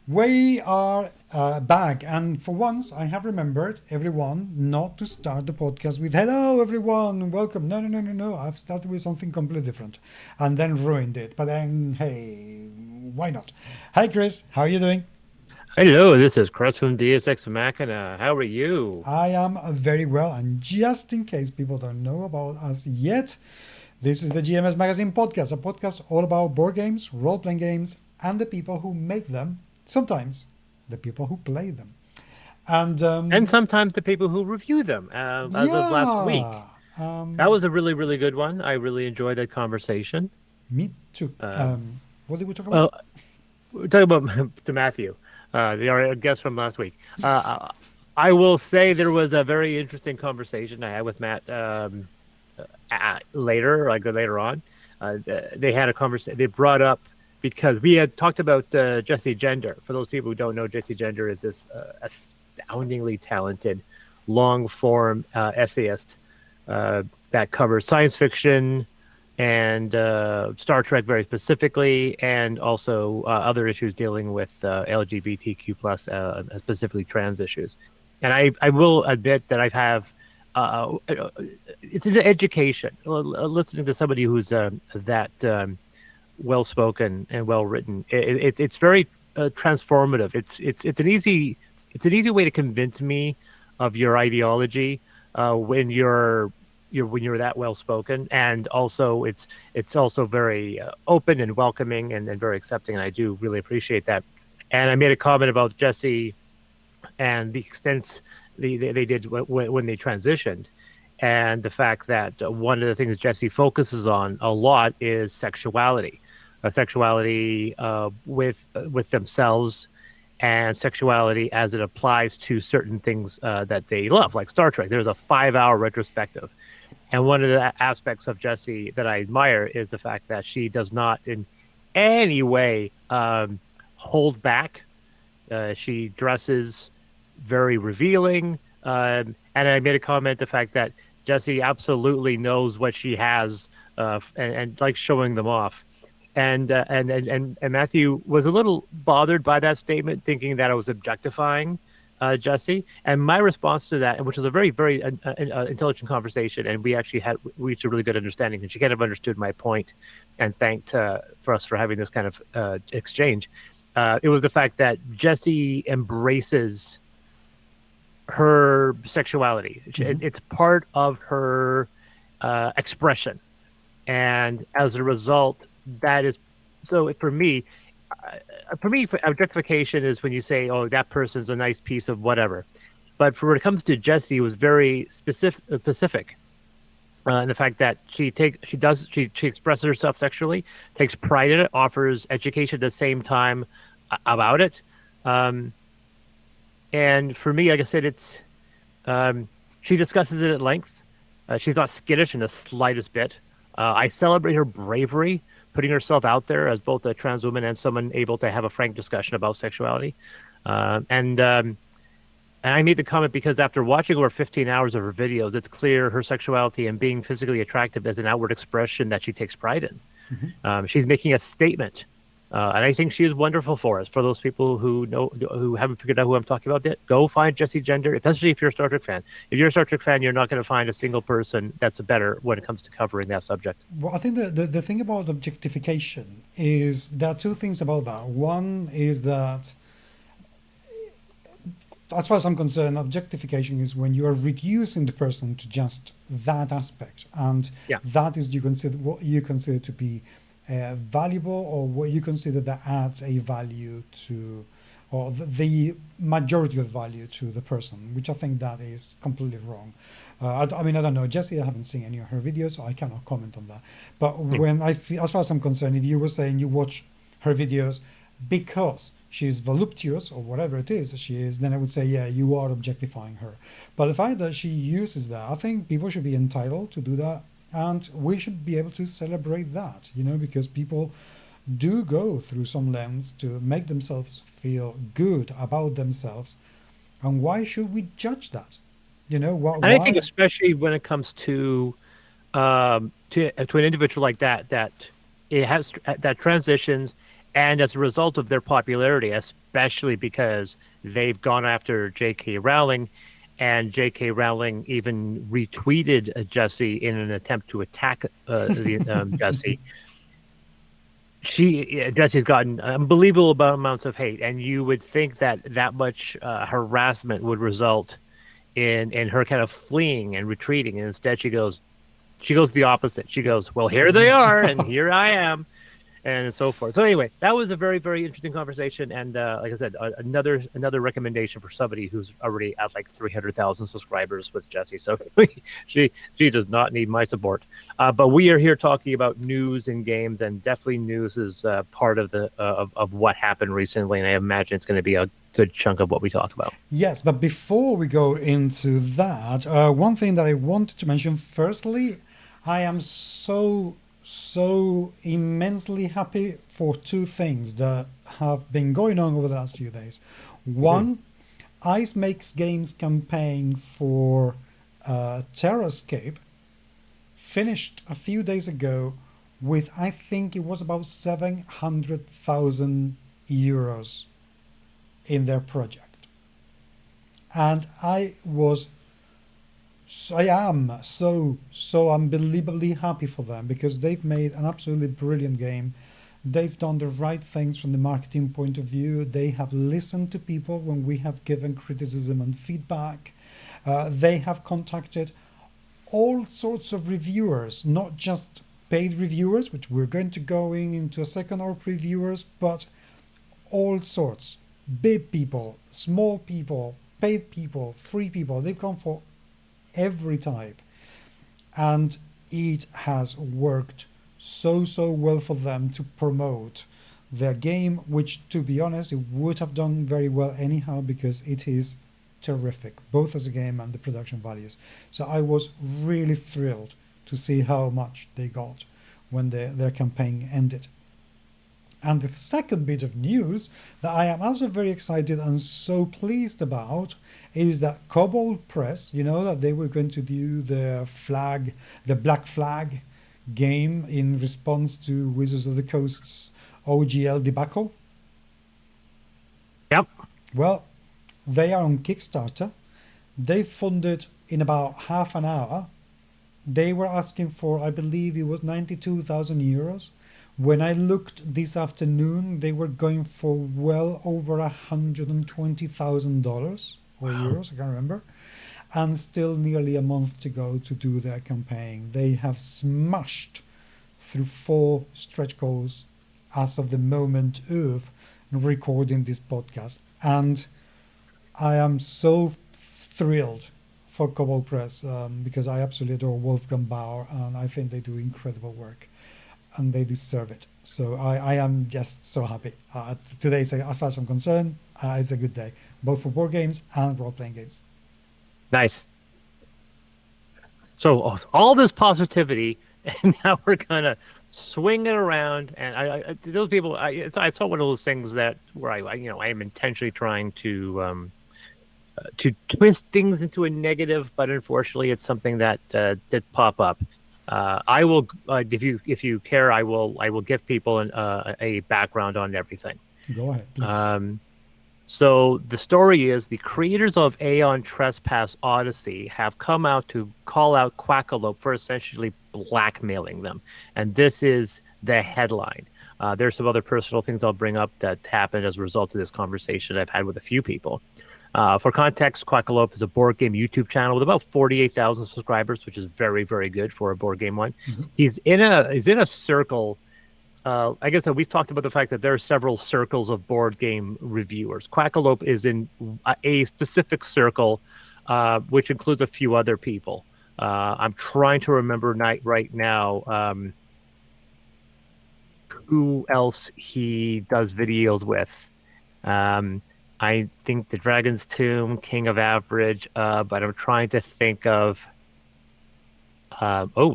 We are back, and for once, I have remembered everyone not to start the podcast with "Hello, everyone, welcome." No, no, no, no, no. I've started with something completely different, and then ruined it. But then, hey, why not? Hi, Chris. How are you doing? Hello, this is Chris from DSX Machina. How are you? I am very well, and just in case people don't know about us yet, this is the GMS Magazine Podcast, a podcast all about board games, role playing games, and the people who make them. Sometimes the people who play them. And And sometimes the people who review them, as of last week. yeah, That was a really, really good one. I really enjoyed that conversation. me too. Um, What did we talk about? well, we're talking about to Matthew, our guest from last week. I will say there was a very interesting conversation I had with Matt later on. They had a conversation. They brought up because we had talked about Jesse Gender. For those people who don't know, Jesse Gender is this astoundingly talented, long form essayist that covers science fiction and Star Trek very specifically, and also other issues dealing with LGBTQ plus, specifically trans issues. And I will admit that I have it's an education. Listening to somebody who's that well spoken and well written, it's very transformative. It's an easy way to convince me of your ideology when you're that well spoken, and also it's also very open and welcoming and very accepting, and I do really appreciate that. And I made a comment about Jesse and the extents they did when they transitioned, and the fact that one of the things Jesse focuses on a lot is sexuality with themselves, and sexuality as it applies to certain things that they love, like Star Trek. There's a 5-hour retrospective, and one of the aspects of Jesse that I admire is the fact that she does not in any way hold back. She dresses very revealing. And I made a comment the fact that Jesse absolutely knows what she has and likes showing them off. And Matthew was a little bothered by that statement, thinking that I was objectifying Jesse. And my response to that, which was a very, very intelligent conversation, and we actually had reached a really good understanding, and she kind of understood my point and thanked for us for having this kind of exchange. It was the fact that Jesse embraces her sexuality. Hmm. It's part of her expression, and as a result, that is so for me. Objectification is when you say, "Oh, that person's a nice piece of whatever," but for when it comes to Jessie, it was very specific. And the fact that she expresses herself sexually, takes pride in it, offers education at the same time about it. Um, and for me, like I said, it's she discusses it at length. She's not skittish in the slightest bit. I celebrate her bravery, putting herself out there as both a trans woman and someone able to have a frank discussion about sexuality. And I made the comment because after watching over 15 hours of her videos, it's clear her sexuality and being physically attractive as an outward expression that she takes pride in. Hmm. She's making a statement. And I think she is wonderful for us. For those people who haven't figured out who I'm talking about yet, go find Jessie Gender, especially if you're a Star Trek fan. If you're a Star Trek fan, you're not going to find a single person that's better when it comes to covering that subject. Well, I think the thing about objectification is there are two things about that. One is that, as far as I'm concerned, objectification is when you are reducing the person to just that aspect, and Yeah. that is what you consider to be valuable, or what you consider that adds a value to, or the majority of value to the person, which I think that is completely wrong. I mean, I don't know, Jessie. I haven't seen any of her videos, so I cannot comment on that. But Mm. when I feel, as far as I'm concerned, if you were saying you watch her videos because she's voluptuous or whatever it is that she is, then I would say, yeah, you are objectifying her. But the fact that she uses that, I think people should be entitled to do that. And we should be able to celebrate that, because people do go through some lengths to make themselves feel good about themselves. And why should we judge that? And I think Why? especially when it comes to an individual like that, that it has that transitions And as a result of their popularity, especially because they've gone after J.K. Rowling, and J.K. Rowling even retweeted Jesse in an attempt to attack Jesse. Jesse's gotten unbelievable amounts of hate, and you would think that much harassment would result in her kind of fleeing and retreating, and instead she goes the opposite. She goes, well, here they are, and here I am, and so forth. So anyway, that was a very, very interesting conversation, and like I said, another recommendation for somebody who's already at like 300,000 subscribers with Jessie. So she does not need my support. But we are here talking about news and games, and definitely news is part of the of what happened recently, and I imagine it's going to be a good chunk of what we talk about. Yes, but before we go into that, one thing that I wanted to mention, firstly, I am so immensely happy for two things that have been going on over the last few days. One, Ice Makes Games campaign for Terrascape finished a few days ago with, I think it was about 700,000 euros in their project. And I am so unbelievably happy for them, because they've made an absolutely brilliant game. They've done the right things from the marketing point of view. They have listened to people when we have given criticism and feedback. They have contacted all sorts of reviewers, not just paid reviewers, which we're going to go into a second, or reviewers, but all sorts. Big people, small people, paid people, free people. They've gone for every type, and it has worked so well for them to promote their game, which, to be honest, it would have done very well anyhow, because it is terrific, both as a game and the production values. So I was really thrilled to see how much they got when their campaign ended. And the second bit of news that I am also very excited and so pleased about is that Kobold Press, that they were going to do the Black Flag game in response to Wizards of the Coast's OGL debacle. Yep. Well, they are on Kickstarter. They funded in about half an hour. They were asking for, I believe it was 92,000 euros. When I looked this afternoon, they were going for well over $120,000 or euros, I can't remember, and still nearly a month to go to do their campaign. They have smashed through 4 stretch goals as of the moment of recording this podcast, and I am so thrilled for Kobold Press because I absolutely adore Wolfgang Bauer, and I think they do incredible work. And they deserve it. So I am just so happy. Today, as far as I'm concerned, it's a good day, both for board games and role-playing games. Nice. So all this positivity, and now we're gonna swing it around. And I those people, I saw one of those things where I am intentionally trying to twist things into a negative, but unfortunately, it's something that did pop up. I will, if you care, I will give people a background on everything. Go ahead, please. So the story is the creators of Aeon Trespass Odyssey have come out to call out Quackalope for essentially blackmailing them, and this is the headline. There's some other personal things I'll bring up that happened as a result of this conversation I've had with a few people. For context, Quackalope is a board game YouTube channel with about 48,000 subscribers, which is very, very good for a board game one. Mm-hmm. He's in a circle. I guess we've talked about the fact that there are several circles of board game reviewers. Quackalope is in a specific circle, which includes a few other people. I'm trying to remember right now who else he does videos with. I think the Dragon's Tomb, King of Average, but I'm trying to think of.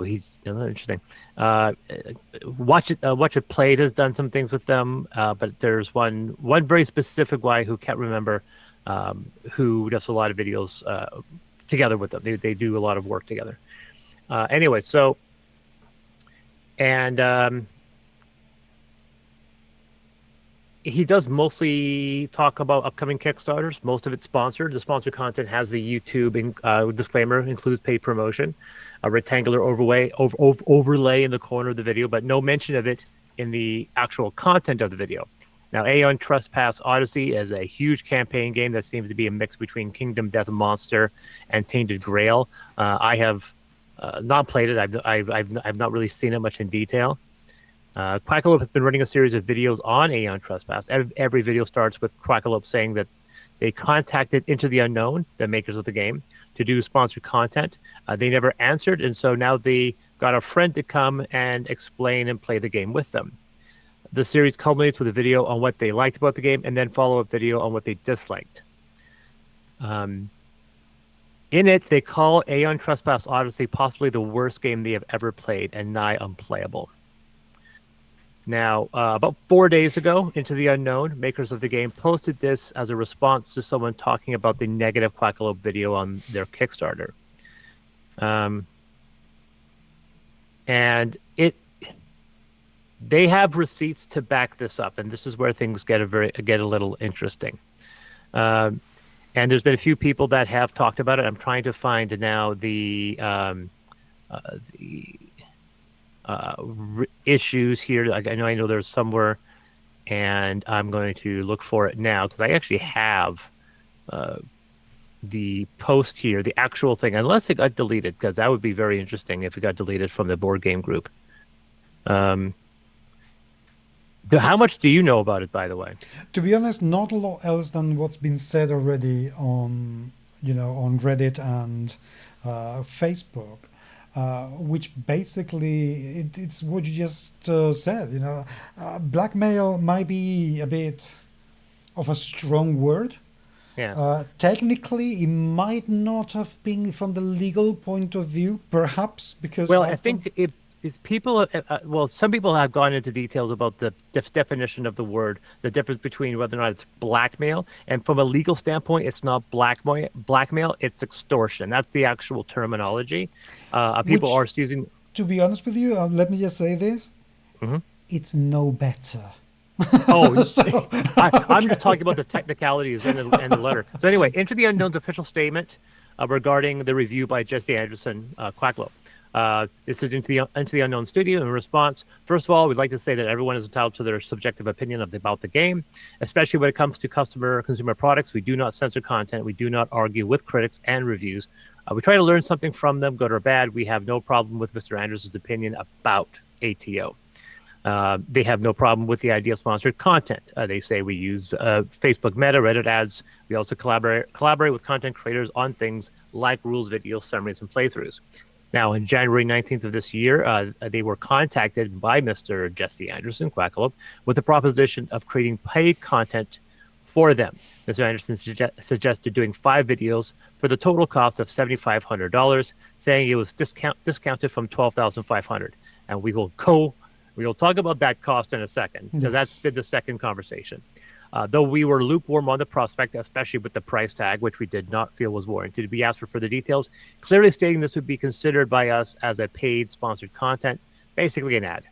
He's interesting. Watch It Played has done some things with them, but there's one very specific guy who can't remember, who does a lot of videos together with them. They do a lot of work together. Anyway, so and He does mostly talk about upcoming Kickstarters. Most of it's sponsored. The sponsored content has the YouTube disclaimer, includes paid promotion, a rectangular overlay in the corner of the video, but no mention of it in the actual content of the video. Now, Aeon Trespass Odyssey is a huge campaign game that seems to be a mix between Kingdom Death Monster and Tainted Grail. I have not played it. I've not really seen it much in detail. Quackalope has been running a series of videos on Aeon Trespass. Every video starts with Quackalope saying that they contacted Into the Unknown, the makers of the game, to do sponsored content. They never answered, and so now they got a friend to come and explain and play the game with them. The series culminates with a video on what they liked about the game, and then follow-up video on what they disliked. In it, they call Aeon Trespass Odyssey possibly the worst game they have ever played and nigh unplayable. Now, about 4 days ago, Into the Unknown, makers of the game, posted this as a response to someone talking about the negative Quackalope video on their Kickstarter. And they have receipts to back this up, and this is where things get a little interesting. And there's been a few people that have talked about it. I'm trying to find now the issues here. I know there's somewhere, and I'm going to look for it now because I actually have the post here, the actual thing, unless it got deleted, because that would be very interesting if it got deleted from the board game group. How much do you know about it, by the way? To be honest, not a lot else than what's been said already on Reddit and Facebook. Which basically it's what you just said. Blackmail might be a bit of a strong word. Yeah. Technically, it might not have been from the legal point of view, perhaps because. Well, I think if people, some people have gone into details about the definition of the word, the difference between whether or not it's blackmail, and from a legal standpoint, it's not blackmail, it's extortion. That's the actual terminology. People are using. To be honest with you, let me just say this: it's no better. Oh, I'm just talking about the technicalities and the letter. So anyway, Into the Unknown's official statement regarding the review by Jesse Anderson, Quackalope. This is Into the Unknown Studio. In response, first of all, we'd like to say that everyone is entitled to their subjective opinion about the game, especially when it comes to consumer products. We do not censor content. We do not argue with critics and reviews. We try to learn something from them, good or bad. We have no problem with Mr. Anderson's opinion about ATO. They have no problem with the idea of sponsored content. They say we use Facebook Meta, Reddit ads. We also collaborate with content creators on things like rules, videos, summaries, and playthroughs. Now, on January 19th of this year, they were contacted by Mr. Jesse Anderson, Quackalope, with the proposition of creating paid content for them. Mr. Anderson suggested doing 5 videos for the total cost of $7,500, saying it was discounted from $12,500. And we will talk about that cost in a second, because that's been the second conversation. Though we were lukewarm on the prospect, especially with the price tag, which we did not feel was warranted, we asked for further details, clearly stating this would be considered by us as a paid sponsored content, basically an ad.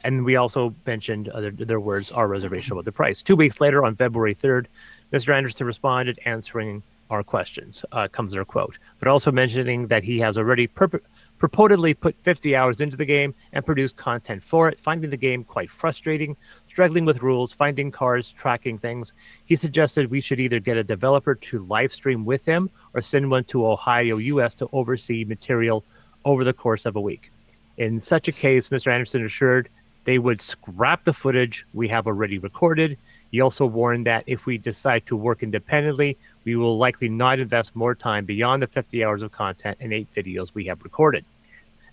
And we also mentioned, their words, our reservation about the price. 2 weeks later, on February 3rd, Mr. Anderson responded answering our questions, comes their quote, but also mentioning that he has already purportedly put 50 hours into the game and produced content for it, finding the game quite frustrating, struggling with rules, finding cards, tracking things. He suggested we should either get a developer to live stream with him or send one to Ohio, US to oversee material over the course of a week. In such a case, Mr. Anderson assured they would scrap the footage we have already recorded. He also warned that if we decide to work independently, we will likely not invest more time beyond the 50 hours of content and 8 videos we have recorded.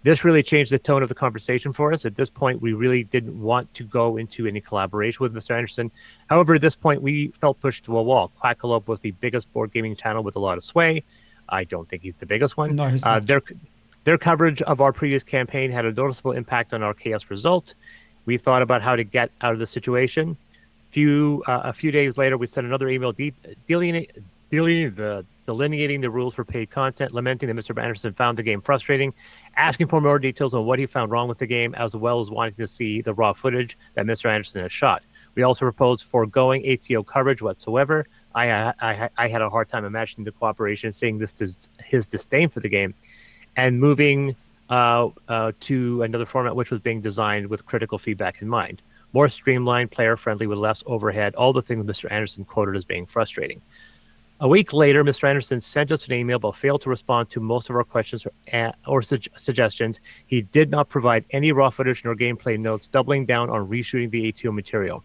This really changed the tone of the conversation for us. At this point, we really didn't want to go into any collaboration with Mr. Anderson. However, at this point, we felt pushed to a wall. Quackalope was the biggest board gaming channel with a lot of sway. I don't think he's the biggest one. No, he's not. Their coverage of our previous campaign had a noticeable impact on our chaos result. We thought about how to get out of the situation. A few days later, we sent another email delineating the rules for paid content, lamenting that Mr. Anderson found the game frustrating, asking for more details on what he found wrong with the game, as well as wanting to see the raw footage that Mr. Anderson has shot. We also proposed foregoing ATO coverage whatsoever. I had a hard time imagining the cooperation, seeing his disdain for the game, and moving to another format which was being designed with critical feedback in mind. More streamlined, player-friendly, with less overhead, all the things Mr. Anderson quoted as being frustrating. A week later, Mr. Anderson sent us an email but failed to respond to most of our questions or suggestions. He did not provide any raw footage nor gameplay notes, doubling down on reshooting the ATO material.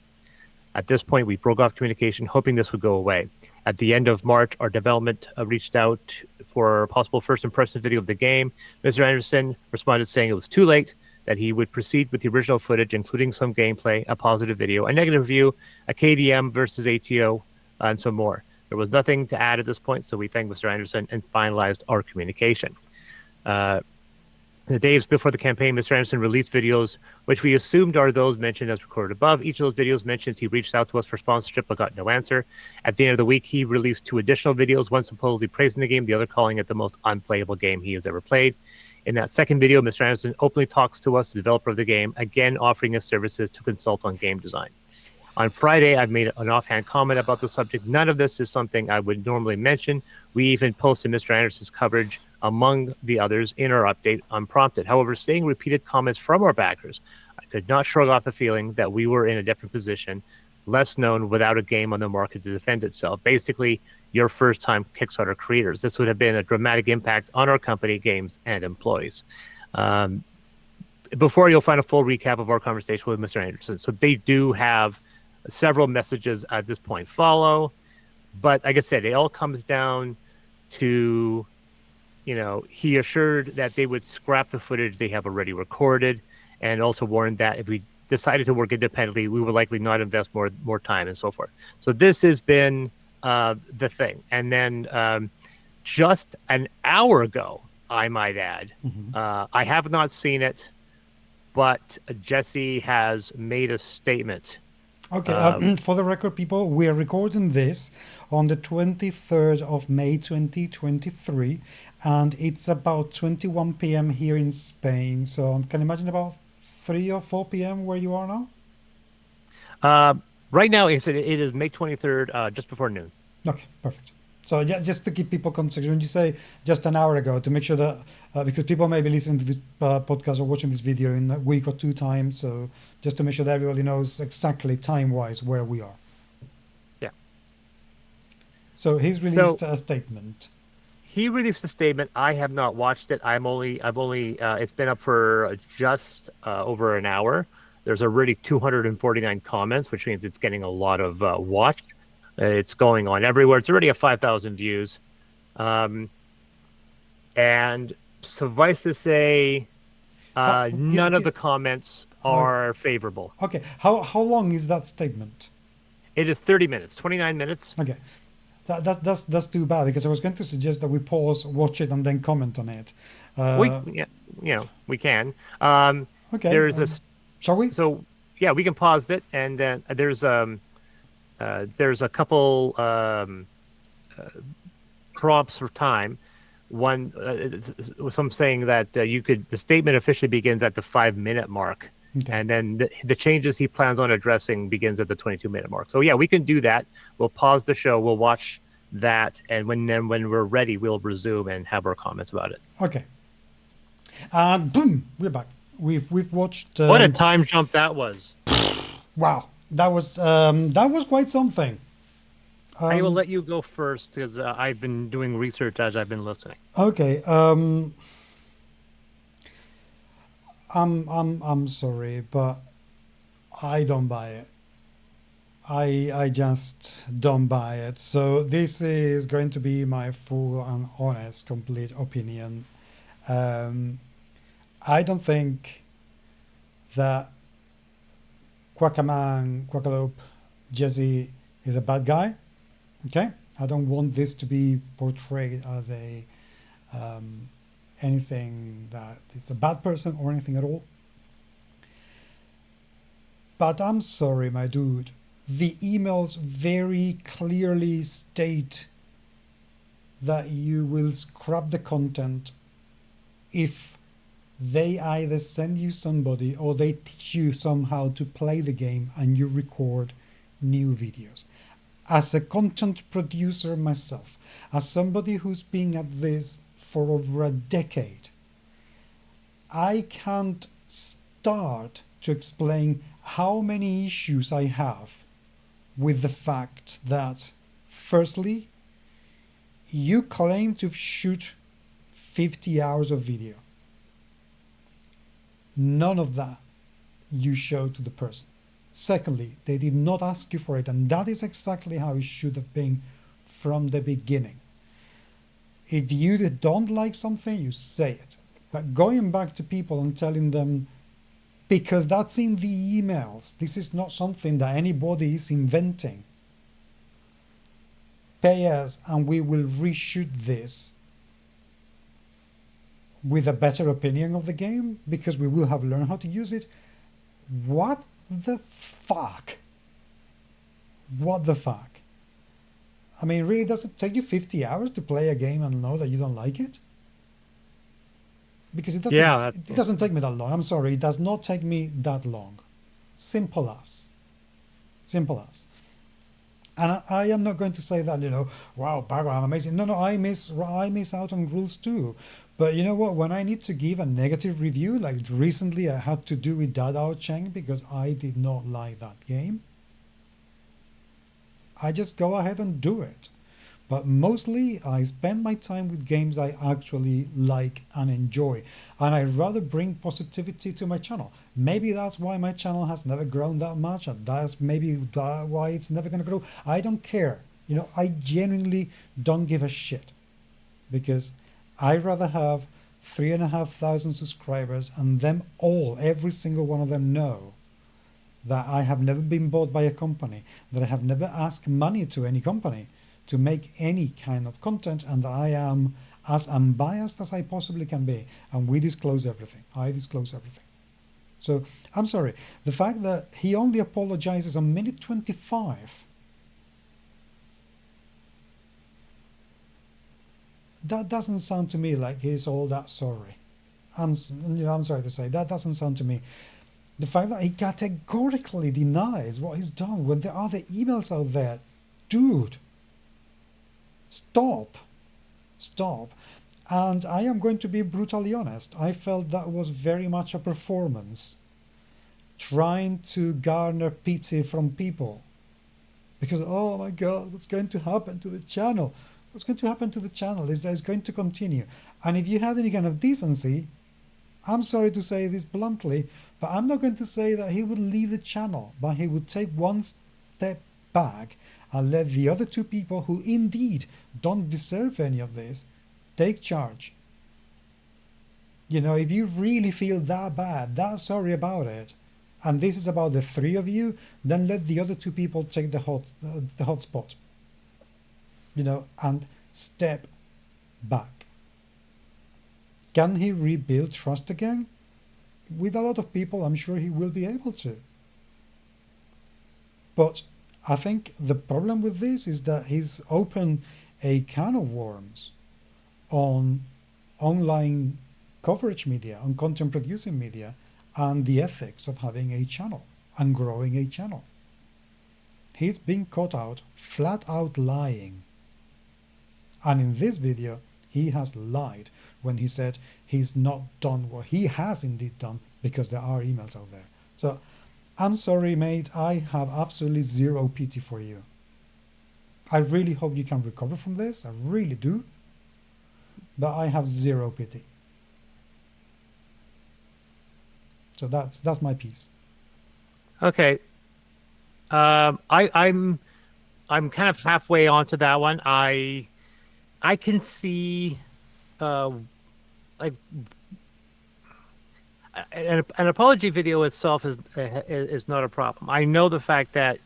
At this point, we broke off communication, hoping this would go away. At the end of March, our development reached out for a possible first impression video of the game. Mr. Anderson responded saying it was too late, that he would proceed with the original footage, including some gameplay, a positive video, a negative review, a KDM versus ATO, and some more. There was nothing to add at this point, so we thanked Mr. Anderson and finalized our communication. The days before the campaign, Mr. Anderson released videos, which we assumed are those mentioned as recorded above. Each of those videos mentions he reached out to us for sponsorship but got no answer. At the end of the week, he released 2 additional videos, one supposedly praising the game, the other calling it the most unplayable game he has ever played. In that second video, Mr. Anderson openly talks to us, the developer of the game, again offering his services to consult on game design. On Friday, I've made an offhand comment about the subject. None of this is something I would normally mention. We even posted Mr. Anderson's coverage among the others in our update unprompted. However, seeing repeated comments from our backers, I could not shrug off the feeling that we were in a different position, less known, without a game on the market to defend itself. Basically, your first-time Kickstarter creators. This would have been a dramatic impact on our company, games, and employees. Before you'll find a full recap of our conversation with Mr. Anderson. So they do have several messages at this point follow, but like I said, it all comes down to, he assured that they would scrap the footage they have already recorded, and also warned that if we decided to work independently, we would likely not invest more time and so forth. So this has been the thing. And then just an hour ago, I might add, I have not seen it, but Jesse has made a statement. Okay, for the record, people, we are recording this on the 23rd of May 2023, and it's about 21 p.m. here in Spain. So I can imagine about 3 or 4 p.m. where you are now? Right now, it is May 23rd, just before noon. Okay, perfect. So just to keep people context, when you say just an hour ago, to make sure that, because people may be listening to this podcast or watching this video in a week or 2 time, so just to make sure that everybody knows exactly time-wise where we are. Yeah. So he's released a statement. He released a statement. I have not watched it. I've only it's been up for just over an hour. There's already 249 comments, which means it's getting a lot of watch. It's going on everywhere. It's already at 5,000 views. And suffice to say, none of the comments are favorable. Okay. How long is that statement? It is 30 minutes, 29 minutes. Okay. That's too bad, because I was going to suggest that we pause, watch it, and then comment on it. We can. Okay. There's shall we? So, yeah, we can pause it, and there's a couple prompts for time. One, some saying that the statement officially begins at the 5-minute mark, and then the changes he plans on addressing begins at the 22-minute mark. So yeah, we can do that. We'll pause the show. We'll watch that, and when we're ready, we'll resume and have our comments about it. Okay. Boom, we're back. We've watched. What a time jump that was! Wow. That was quite something. I will let you go first, because I've been doing research as I've been listening. Okay. I'm sorry, but I don't buy it. I just don't buy it. So this is going to be my full and honest, complete opinion. I don't think that Quackalope, Jesse is a bad guy. Okay, I don't want this to be portrayed as a anything that it's a bad person or anything at all. But I'm sorry, my dude. The emails very clearly state that you will scrap the content if They either send you somebody or they teach you somehow to play the game and you record new videos. As a content producer myself, as somebody who's been at this for over a decade, I can't start to explain how many issues I have with the fact that, firstly, you claim to shoot 50 hours of video. None of that you show to the person. Secondly, they did not ask you for it, and that is exactly how it should have been from the beginning. If you don't like something, you say it. But going back to people and telling them, because that's in the emails, this is not something that anybody is inventing. Pay us and we will reshoot this with a better opinion of the game because we will have learned how to use it. What the fuck? What the fuck? I mean, really, does it take you 50 hours to play a game and know that you don't like it? Because it doesn't take me that long. I'm sorry, it does not take me that long. Simple as. Simple as. And I am not going to say that, wow, Paco, I'm amazing. No, I miss out on rules too. But you know what? When I need to give a negative review, like recently I had to do with Dadao Cheng because I did not like that game, I just go ahead and do it. But mostly I spend my time with games I actually like and enjoy. And I'd rather bring positivity to my channel. Maybe that's why my channel has never grown that much. And that's maybe why it's never going to grow. I don't care. I genuinely don't give a shit. Because I'd rather have 3,500 subscribers and them all, every single one of them know that I have never been bought by a company, that I have never asked money to any company to make any kind of content, and that I am as unbiased as I possibly can be, and we disclose everything. I disclose everything. So I'm sorry, the fact that he only apologizes on minute 25, that doesn't sound to me like he's all that sorry. I'm sorry to say, that doesn't sound to me. The fact that he categorically denies what he's done when there are the emails out there, dude. Stop. And I am going to be brutally honest. I felt that was very much a performance, trying to garner pity from people. Because, oh my God, what's going to happen to the channel? What's going to happen to the channel? Is that it's going to continue? And if you had any kind of decency, I'm sorry to say this bluntly, but I'm not going to say that he would leave the channel, but he would take one step back and let the other two people who indeed don't deserve any of this take charge. If you really feel that bad, that sorry about it, and this is about the three of you, then let the other two people take the hot spot. And step back. Can he rebuild trust again? With a lot of people, I'm sure he will be able to. But I think the problem with this is that he's opened a can of worms on online coverage media, on content producing media, and the ethics of having a channel and growing a channel. He's been caught out, flat out lying. And in this video, he has lied when he said he's not done what he has indeed done, because there are emails out there. So I'm sorry, mate. I have absolutely zero pity for you. I really hope you can recover from this. I really do. But I have zero pity. So that's my piece. Okay. I'm kind of halfway onto that one. I can see an apology video itself is not a problem. I know the fact that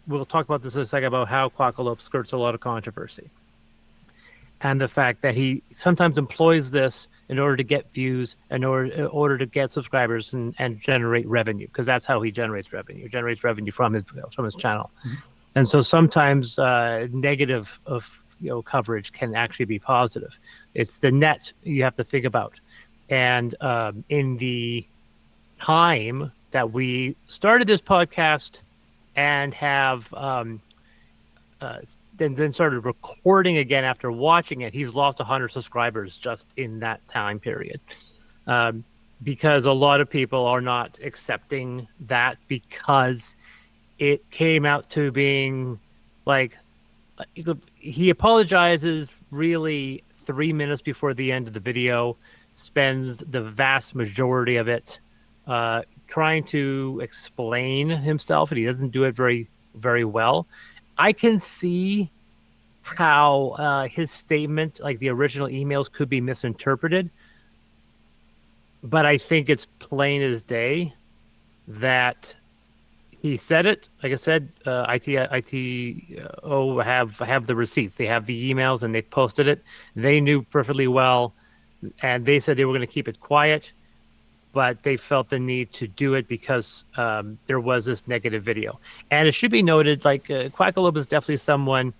we'll talk about this in a second about how Quackalope skirts a lot of controversy, and the fact that he sometimes employs this in order to get views, in order to get subscribers and generate revenue, because that's how he generates revenue. He generates revenue from his channel. Mm-hmm. And so sometimes negative of coverage can actually be positive. It's the net you have to think about. And in the time that we started this podcast and have then started recording again after watching it, he's lost 100 subscribers just in that time period. Because a lot of people are not accepting that, because it came out to being like, he apologizes really 3 minutes before the end of the video, spends the vast majority of it trying to explain himself, and he doesn't do it very, very well. I can see how his statement, like the original emails, could be misinterpreted, but I think it's plain as day that he said it. Like I said, ITO have the receipts. They have the emails, and they posted it. They knew perfectly well, and they said they were going to keep it quiet, but they felt the need to do it because there was this negative video. And it should be noted, like Quackalope is definitely someone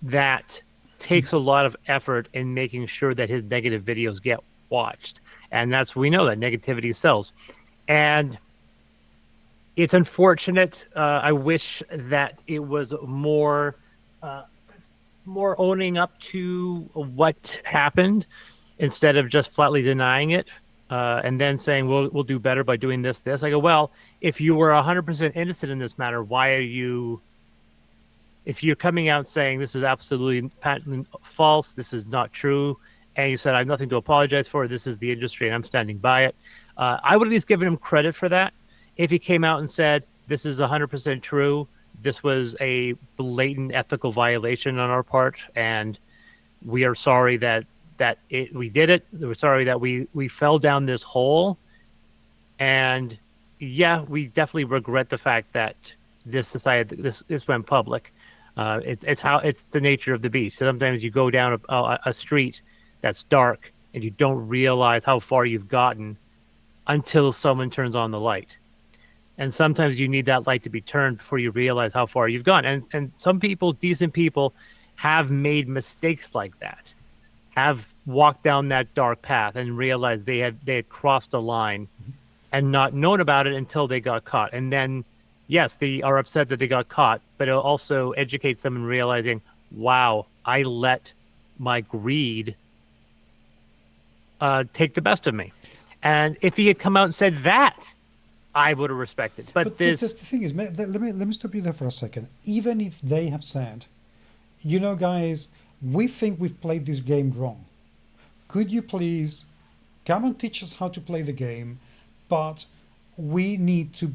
that takes a lot of effort in making sure that his negative videos get watched. And we know that negativity sells. And it's unfortunate. I wish that it was more owning up to what happened instead of just flatly denying it and then saying, we'll do better by doing this. I go, well, if you were 100% innocent in this matter, why are you... If you're coming out saying this is absolutely patently false, this is not true, and you said I have nothing to apologize for, this is the industry and I'm standing by it, I would at least give him credit for that. If he came out and said this is 100% true, this was a blatant ethical violation on our part, and we are sorry that we did it. We're sorry that we fell down this hole, and yeah, we definitely regret the fact that this went public. It's the nature of the beast. Sometimes you go down a street that's dark and you don't realize how far you've gotten until someone turns on the light. And sometimes you need that light to be turned before you realize how far you've gone. And some people, decent people, have made mistakes like that, have walked down that dark path and realized they had crossed a line and not known about it until they got caught. And then, yes, they are upset that they got caught, but it also educates them in realizing, wow, I let my greed take the best of me. And if he had come out and said that, I would have respected. But this... the thing is, let me stop you there for a second. Even if they have said, you know, guys, we think we've played this game wrong. Could you please come and teach us how to play the game? But we need to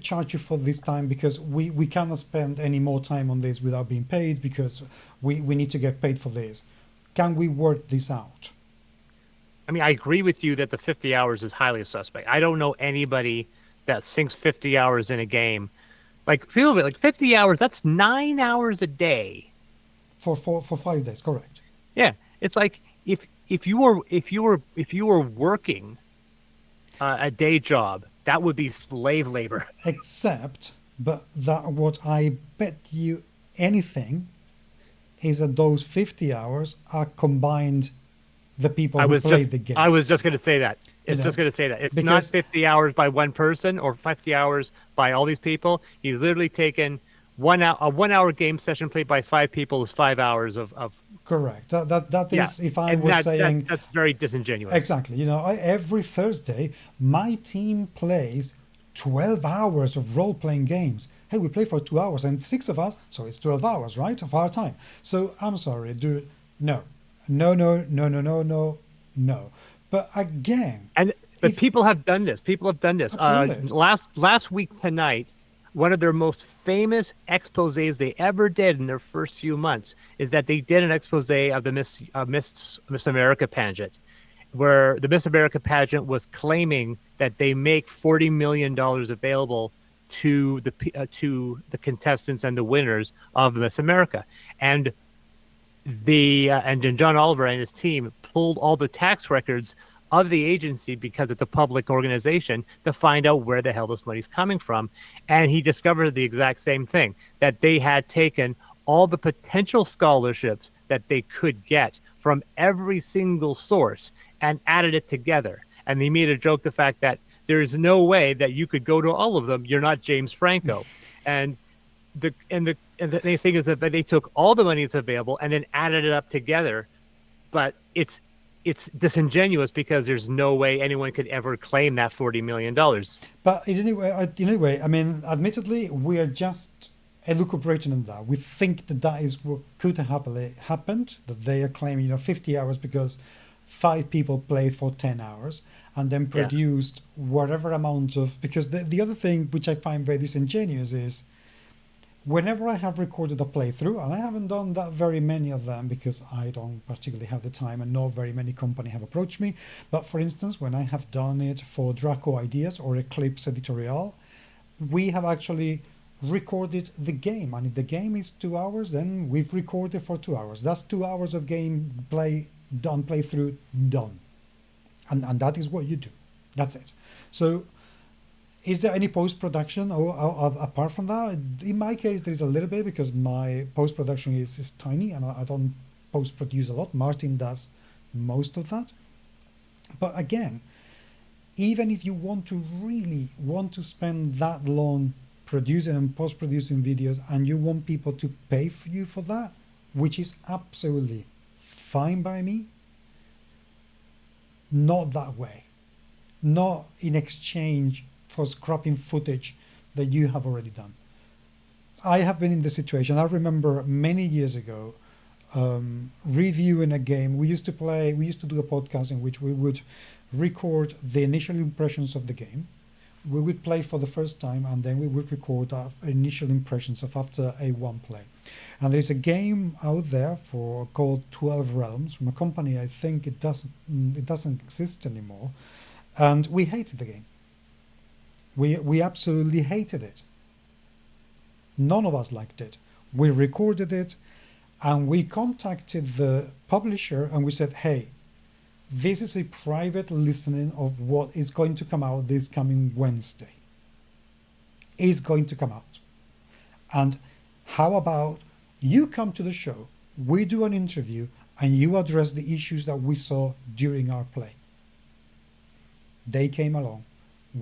charge you for this time because we cannot spend any more time on this without being paid because we need to get paid for this. Can we work this out? I mean, I agree with you that the 50 hours is highly suspect. I don't know anybody that sinks 50 hours in a game. Like, feel of it, like 50 hours, that's 9 hours a day. For 5 days, correct. Yeah. It's like if you were working a day job, that would be slave labor. Except, but that what I bet you anything is that those 50 hours are combined the people who played the game. I was just going to say that. It's just going to say that. It's not 50 hours by one person or 50 hours by all these people. He's literally taken a 1 hour game session played by 5 people is 5 hours of correct. That is, if I was saying... That's very disingenuous. Exactly. You know, every Thursday, my team plays 12 hours of role-playing games. Hey, we play for 2 hours and 6 of us, so it's 12 hours, right, of our time. So, I'm sorry, dude. No. But again... But people have done this. Last week tonight, one of their most famous exposés they ever did in their first few months is that they did an exposé of the Miss America pageant, where the Miss America pageant was claiming that they make $40 million available to the contestants and the winners of Miss America, and John Oliver and his team pulled all the tax records of the agency because it's a public organization to find out where the hell this money's coming from. And he discovered the exact same thing, that they had taken all the potential scholarships that they could get from every single source and added it together. And they made a joke the fact that there's no way that you could go to all of them. You're not James Franco. And the thing is that they took all the money that's available and then added it up together. But it's disingenuous because there's no way anyone could ever claim that $40 million. But anyway, I mean, admittedly, we are just elucubrating on that. We think that is what could have happened, that they are claiming, 50 hours because 5 people played for 10 hours and then produced whatever amount of... Because the other thing which I find very disingenuous is whenever I have recorded a playthrough, and I haven't done that very many of them because I don't particularly have the time and not very many companies have approached me. But for instance, when I have done it for Draco Ideas or Eclipse Editorial, we have actually recorded the game. And if the game is 2 hours, then we've recorded for 2 hours. That's 2 hours of gameplay done, playthrough done. And that is what you do. That's it. So is there any post-production or apart from that? In my case, there is a little bit because my post-production is tiny and I don't post-produce a lot. Martin does most of that. But again, even if you really want to spend that long producing and post-producing videos and you want people to pay for you for that, which is absolutely fine by me, not that way. Not in exchange for scrapping footage that you have already done. I have been in the situation. I remember many years ago reviewing a game. We used to do a podcast in which we would record the initial impressions of the game. We would play for the first time and then we would record our initial impressions of after a one play. And there's a game out there called 12 Realms from a company, I think it doesn't exist anymore. And we hated the game. We absolutely hated it. None of us liked it. We recorded it and we contacted the publisher and we said, hey, this is a private listening of what is going to come out this coming Wednesday. Is going to come out. And how about you come to the show, we do an interview, and you address the issues that we saw during our play. They came along,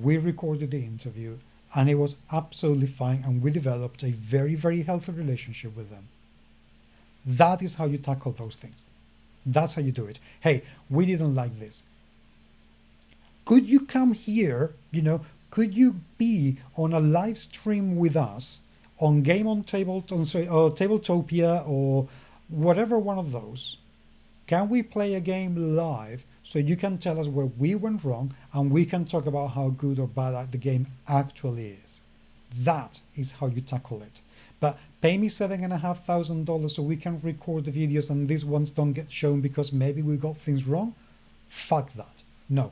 we recorded the interview, and it was absolutely fine, and we developed a very, very healthy relationship with them. That is how you tackle those things. That's how you do it. Hey, we didn't like this. Could you come here, could you be on a live stream with us on Game on Tabletopia or whatever one of those? Can we play a game live so you can tell us where we went wrong and we can talk about how good or bad the game actually is? That is how you tackle it. But pay me $7,500 so we can record the videos and these ones don't get shown because maybe we got things wrong? Fuck that. No.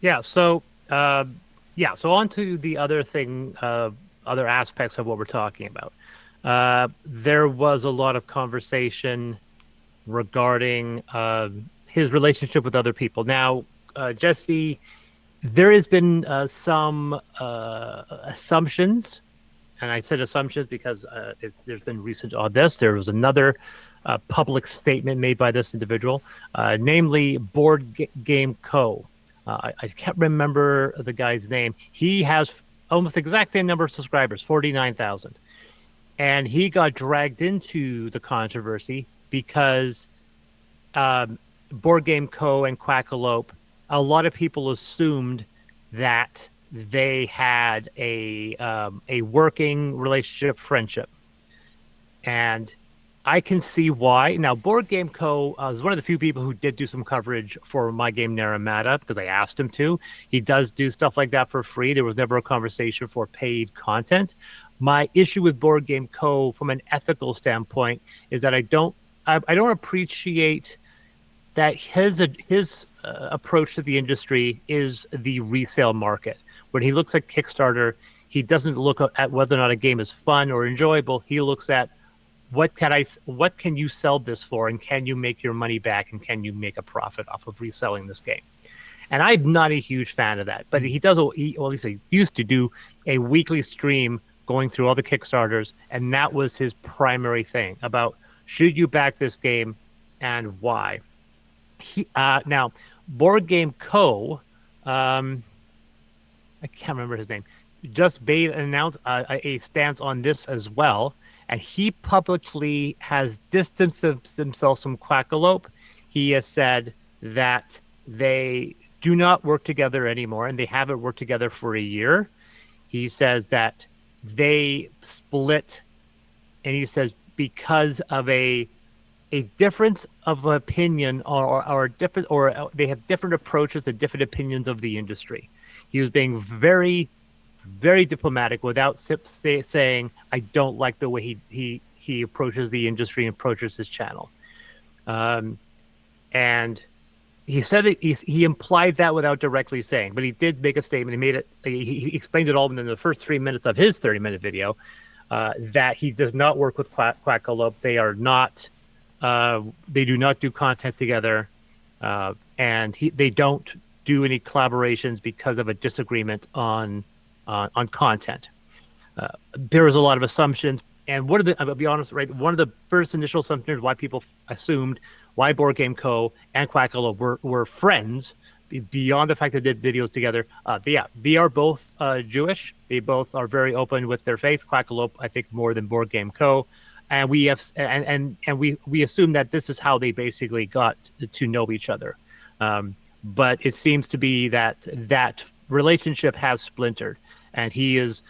Yeah, so on to the other thing, other aspects of what we're talking about. There was a lot of conversation regarding his relationship with other people. Now, Jesse, there has been some assumptions, and I said assumptions because there's been recent on this. There was another public statement made by this individual, namely Boardgame Co. I can't remember the guy's name. He has almost the exact same number of subscribers, 49,000. And he got dragged into the controversy because Boardgame Co. and Quackalope, a lot of people assumed that they had a working relationship, friendship. And I can see why. Now, Boardgame Co. is one of the few people who did do some coverage for My Game Naramata because I asked him to. He does do stuff like that for free. There was never a conversation for paid content. My issue with Boardgame Co. from an ethical standpoint is that I don't appreciate that his approach to the industry is the resale market. When he looks at Kickstarter, he doesn't look at whether or not a game is fun or enjoyable. He looks at what can you sell this for, and can you make your money back, and can you make a profit off of reselling this game? And I'm not a huge fan of that, but he used to do a weekly stream going through all the Kickstarters, and that was his primary thing about Should you back this game, and why? Now, Board Game Co. I can't remember his name. Just made announced a stance on this as well, and he publicly has distanced himself from Quackalope. He has said that they do not work together anymore, and they haven't worked together for a year. He says that they split, and he says because of a difference of opinion or different, or they have different approaches and different opinions of the industry. He was being very, very diplomatic without saying, I don't like the way he approaches the industry and approaches his channel. And he said it, he implied that without directly saying, but he did make a statement. He made it. He explained it all in the first 3 minutes of his 30-minute video that he does not work with Quackalope. They are not. They do not do content together, and they don't do any collaborations because of a disagreement on content. There was a lot of assumptions, and I'll be honest, right? One of the first initial assumptions why people assumed why Board Game Co. and Quackalope were friends, beyond the fact that they did videos together. They are both Jewish. They both are very open with their faith. Quackalope, I think, more than Board Game Co. And we have we assume that this is how they basically got to know each other. But it seems to be that relationship has splintered, and he is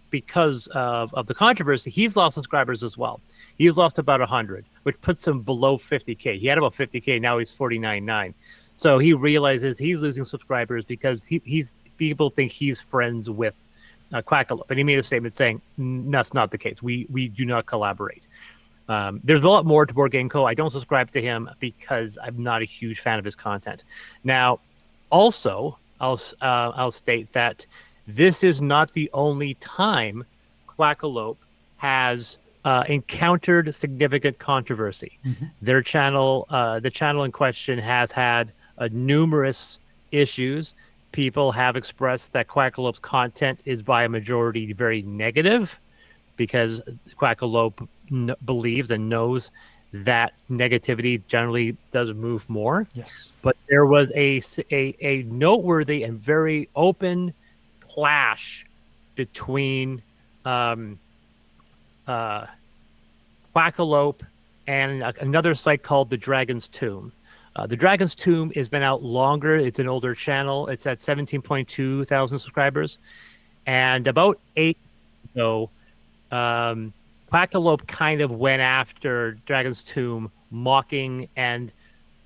because of the controversy, he's lost subscribers as well. He's lost about 100, which puts him below 50K. He had about 50K, now he's 49.9. So he realizes he's losing subscribers because people think he's friends with Quackalope, and he made a statement saying that's not the case. We do not collaborate. There's a lot more to Board Game Co. I don't subscribe to him because I'm not a huge fan of his content. Now, also, I'll state that this is not the only time Quackalope has encountered significant controversy. Mm-hmm. Their channel, the channel in question, has had numerous issues. People have expressed that Quackalope's content is by a majority very negative because Quackalope believes and knows that negativity generally does move more. Yes. But there was a noteworthy and very open clash between Quackalope and another site called the Dragon's Tomb. The Dragon's Tomb has been out longer. It's an older channel. It's at 17.2 thousand subscribers. And about 8 ago, Quackalope kind of went after Dragon's Tomb, mocking and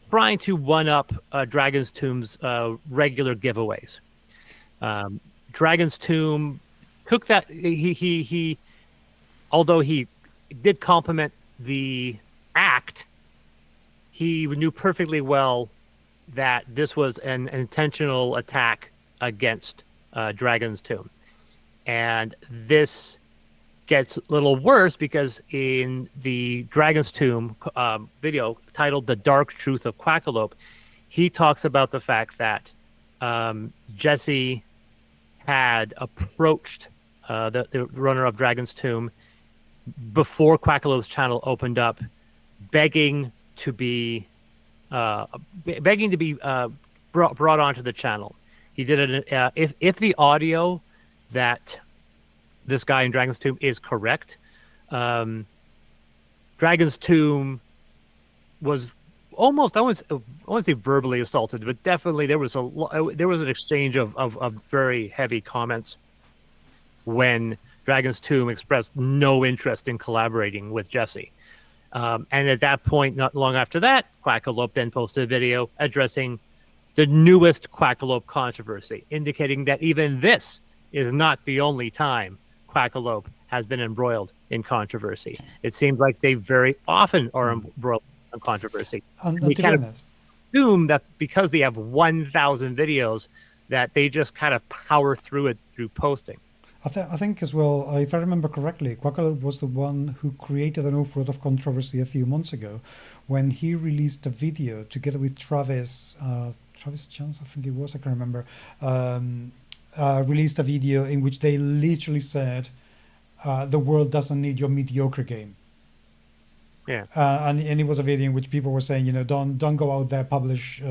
trying to one-up Dragon's Tomb's regular giveaways. Dragon's Tomb took that. He although he did compliment the act, he knew perfectly well that this was an intentional attack against Dragon's Tomb. And this gets a little worse because in the Dragon's Tomb video titled The Dark Truth of Quackalope, he talks about the fact that Jesse had approached the runner of Dragon's Tomb before Quackalope's channel opened up, begging to be brought onto the channel. He did it if the audio that this guy in Dragon's Tomb is correct. Dragon's Tomb was almost, I won't say verbally assaulted, but definitely there was an exchange of very heavy comments when Dragon's Tomb expressed no interest in collaborating with Jesse. And at that point, not long after that, Quackalope then posted a video addressing the newest Quackalope controversy, indicating that even this is not the only time Quackalope has been embroiled in controversy. It seems like they very often are embroiled in controversy. We kind of assume that because they have 1,000 videos, that they just kind of power through it through posting. I think as well, if I remember correctly, Quackalope was the one who created an awful lot of controversy a few months ago when he released a video together with Travis Chance, I think it was, I can't remember, released a video in which they literally said, the world doesn't need your mediocre game. Yeah. And it was a video in which people were saying, don't go out there publish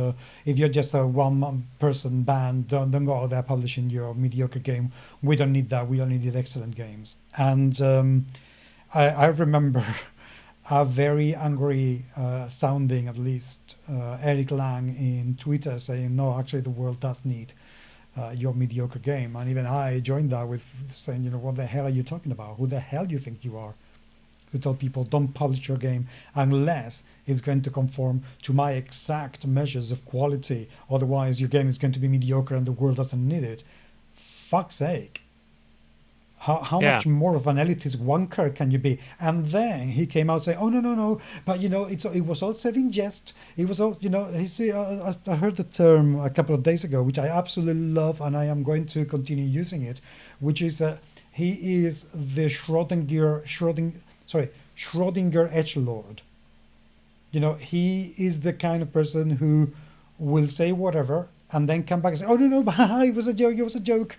if you're just a one-person band, don't go out there publishing your mediocre game. We don't need that. We only need excellent games. And I remember a very angry sounding, at least Eric Lang in Twitter saying, no, actually the world does need your mediocre game. And even I joined that with saying, what the hell are you talking about? Who the hell do you think you are? To tell people don't publish your game unless it's going to conform to my exact measures of quality. Otherwise, your game is going to be mediocre and the world doesn't need it. Fuck's sake. How much more of an elitist wanker can you be? And then he came out saying, oh, no. But, it was all said in jest. It was all, I heard the term a couple of days ago, which I absolutely love, and I am going to continue using it, which is he is the Schrodinger edgelord. He is the kind of person who will say whatever and then come back and say, oh, no, it was a joke.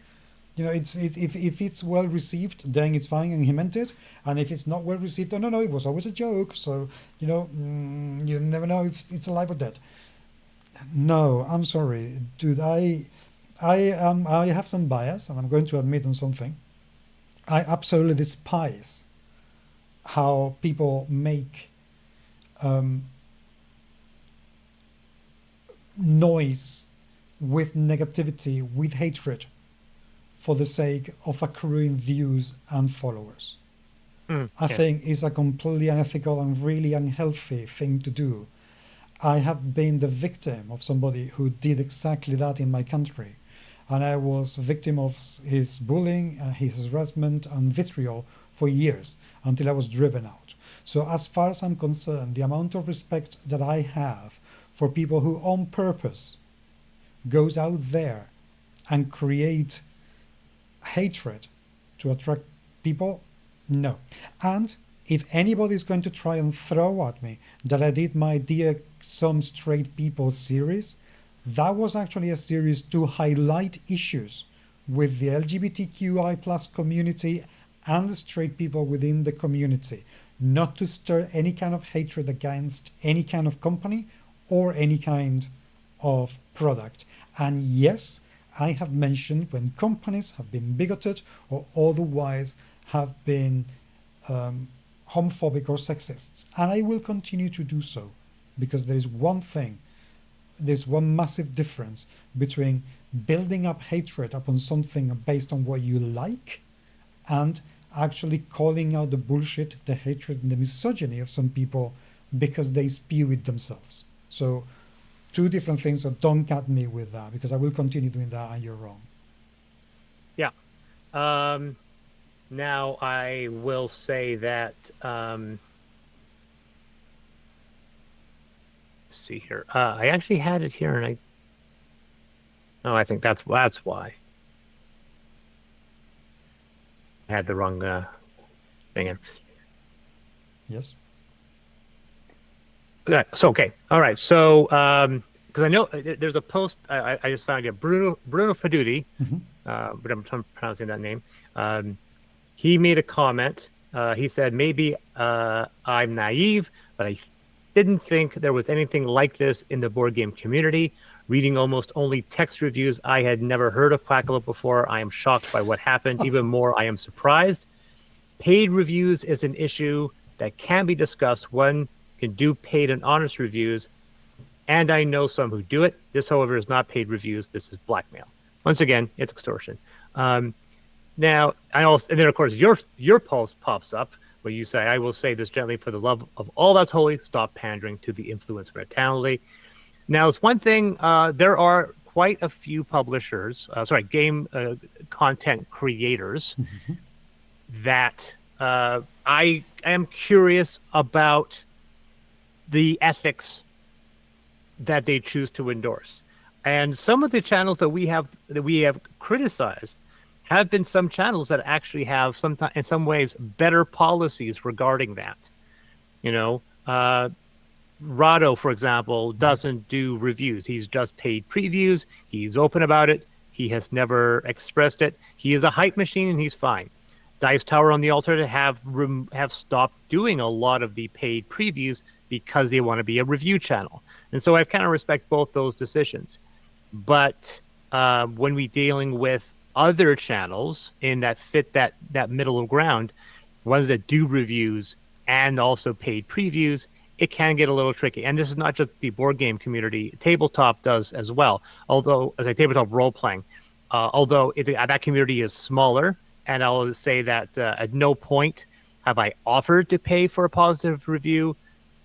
If it's well received, then it's fine and he meant it. And if it's not well received, oh, no, it was always a joke. So, you never know if it's alive or dead. No, I'm sorry, dude. I have some bias, and I'm going to admit on something. I absolutely despise how people make noise with negativity, with hatred, for the sake of accruing views and followers. I think it's a completely unethical and really unhealthy thing to do. I have been the victim of somebody who did exactly that in my country. And I was a victim of his bullying, his harassment and vitriol for years until I was driven out. So as far as I'm concerned, the amount of respect that I have for people who on purpose goes out there and create hatred to attract people, no. And if anybody is going to try and throw at me that I did my Dear Some Straight People series, that was actually a series to highlight issues with the LGBTQI plus community and the straight people within the community, not to stir any kind of hatred against any kind of company or any kind of product. And yes, I have mentioned when companies have been bigoted or otherwise have been homophobic or sexists. And I will continue to do so, because there is one thing, there's one massive difference between building up hatred upon something based on what you like and actually calling out the bullshit, the hatred and the misogyny of some people because they spew it themselves. So two different things, so don't cut me with that, because I will continue doing that and you're wrong. Yeah. Now I will say that, let's see here. I actually had it here and I think that's why. I had the wrong thing in. Yes. Yeah, so, okay. All right. So, because I know there's a post I just found here. Bruno Faduti, but I'm pronouncing that name. He made a comment. He said, maybe I'm naive, but I didn't think there was anything like this in the board game community. Reading almost only text reviews, I had never heard of Quackalope before. I am shocked by what happened. Even more, I am surprised. Paid reviews is an issue that can be discussed. One can do paid and honest reviews, and I know some who do it. This, however, is not paid reviews. This is blackmail. Once again, it's extortion. Now, and then of course your post pops up where you say, "I will say this gently, for the love of all that's holy, stop pandering to the influence mentality." Now, it's one thing. There are quite a few publishers, game content creators that I am curious about the ethics that they choose to endorse. And some of the channels that we have criticized have been some channels that actually have in some ways better policies regarding that. Rado, for example, doesn't do reviews. He's just paid previews. He's open about it. He has never expressed it. He is a hype machine and he's fine. Dice Tower, on the alternative, have stopped doing a lot of the paid previews because they want to be a review channel. And so I kind of respect both those decisions. But when we dealing with other channels in that fit that middle ground, ones that do reviews and also paid previews, it can get a little tricky. And this is not just the board game community. Tabletop does as well. Although, as a tabletop role playing, although that community is smaller, and I'll say that at no point have I offered to pay for a positive review,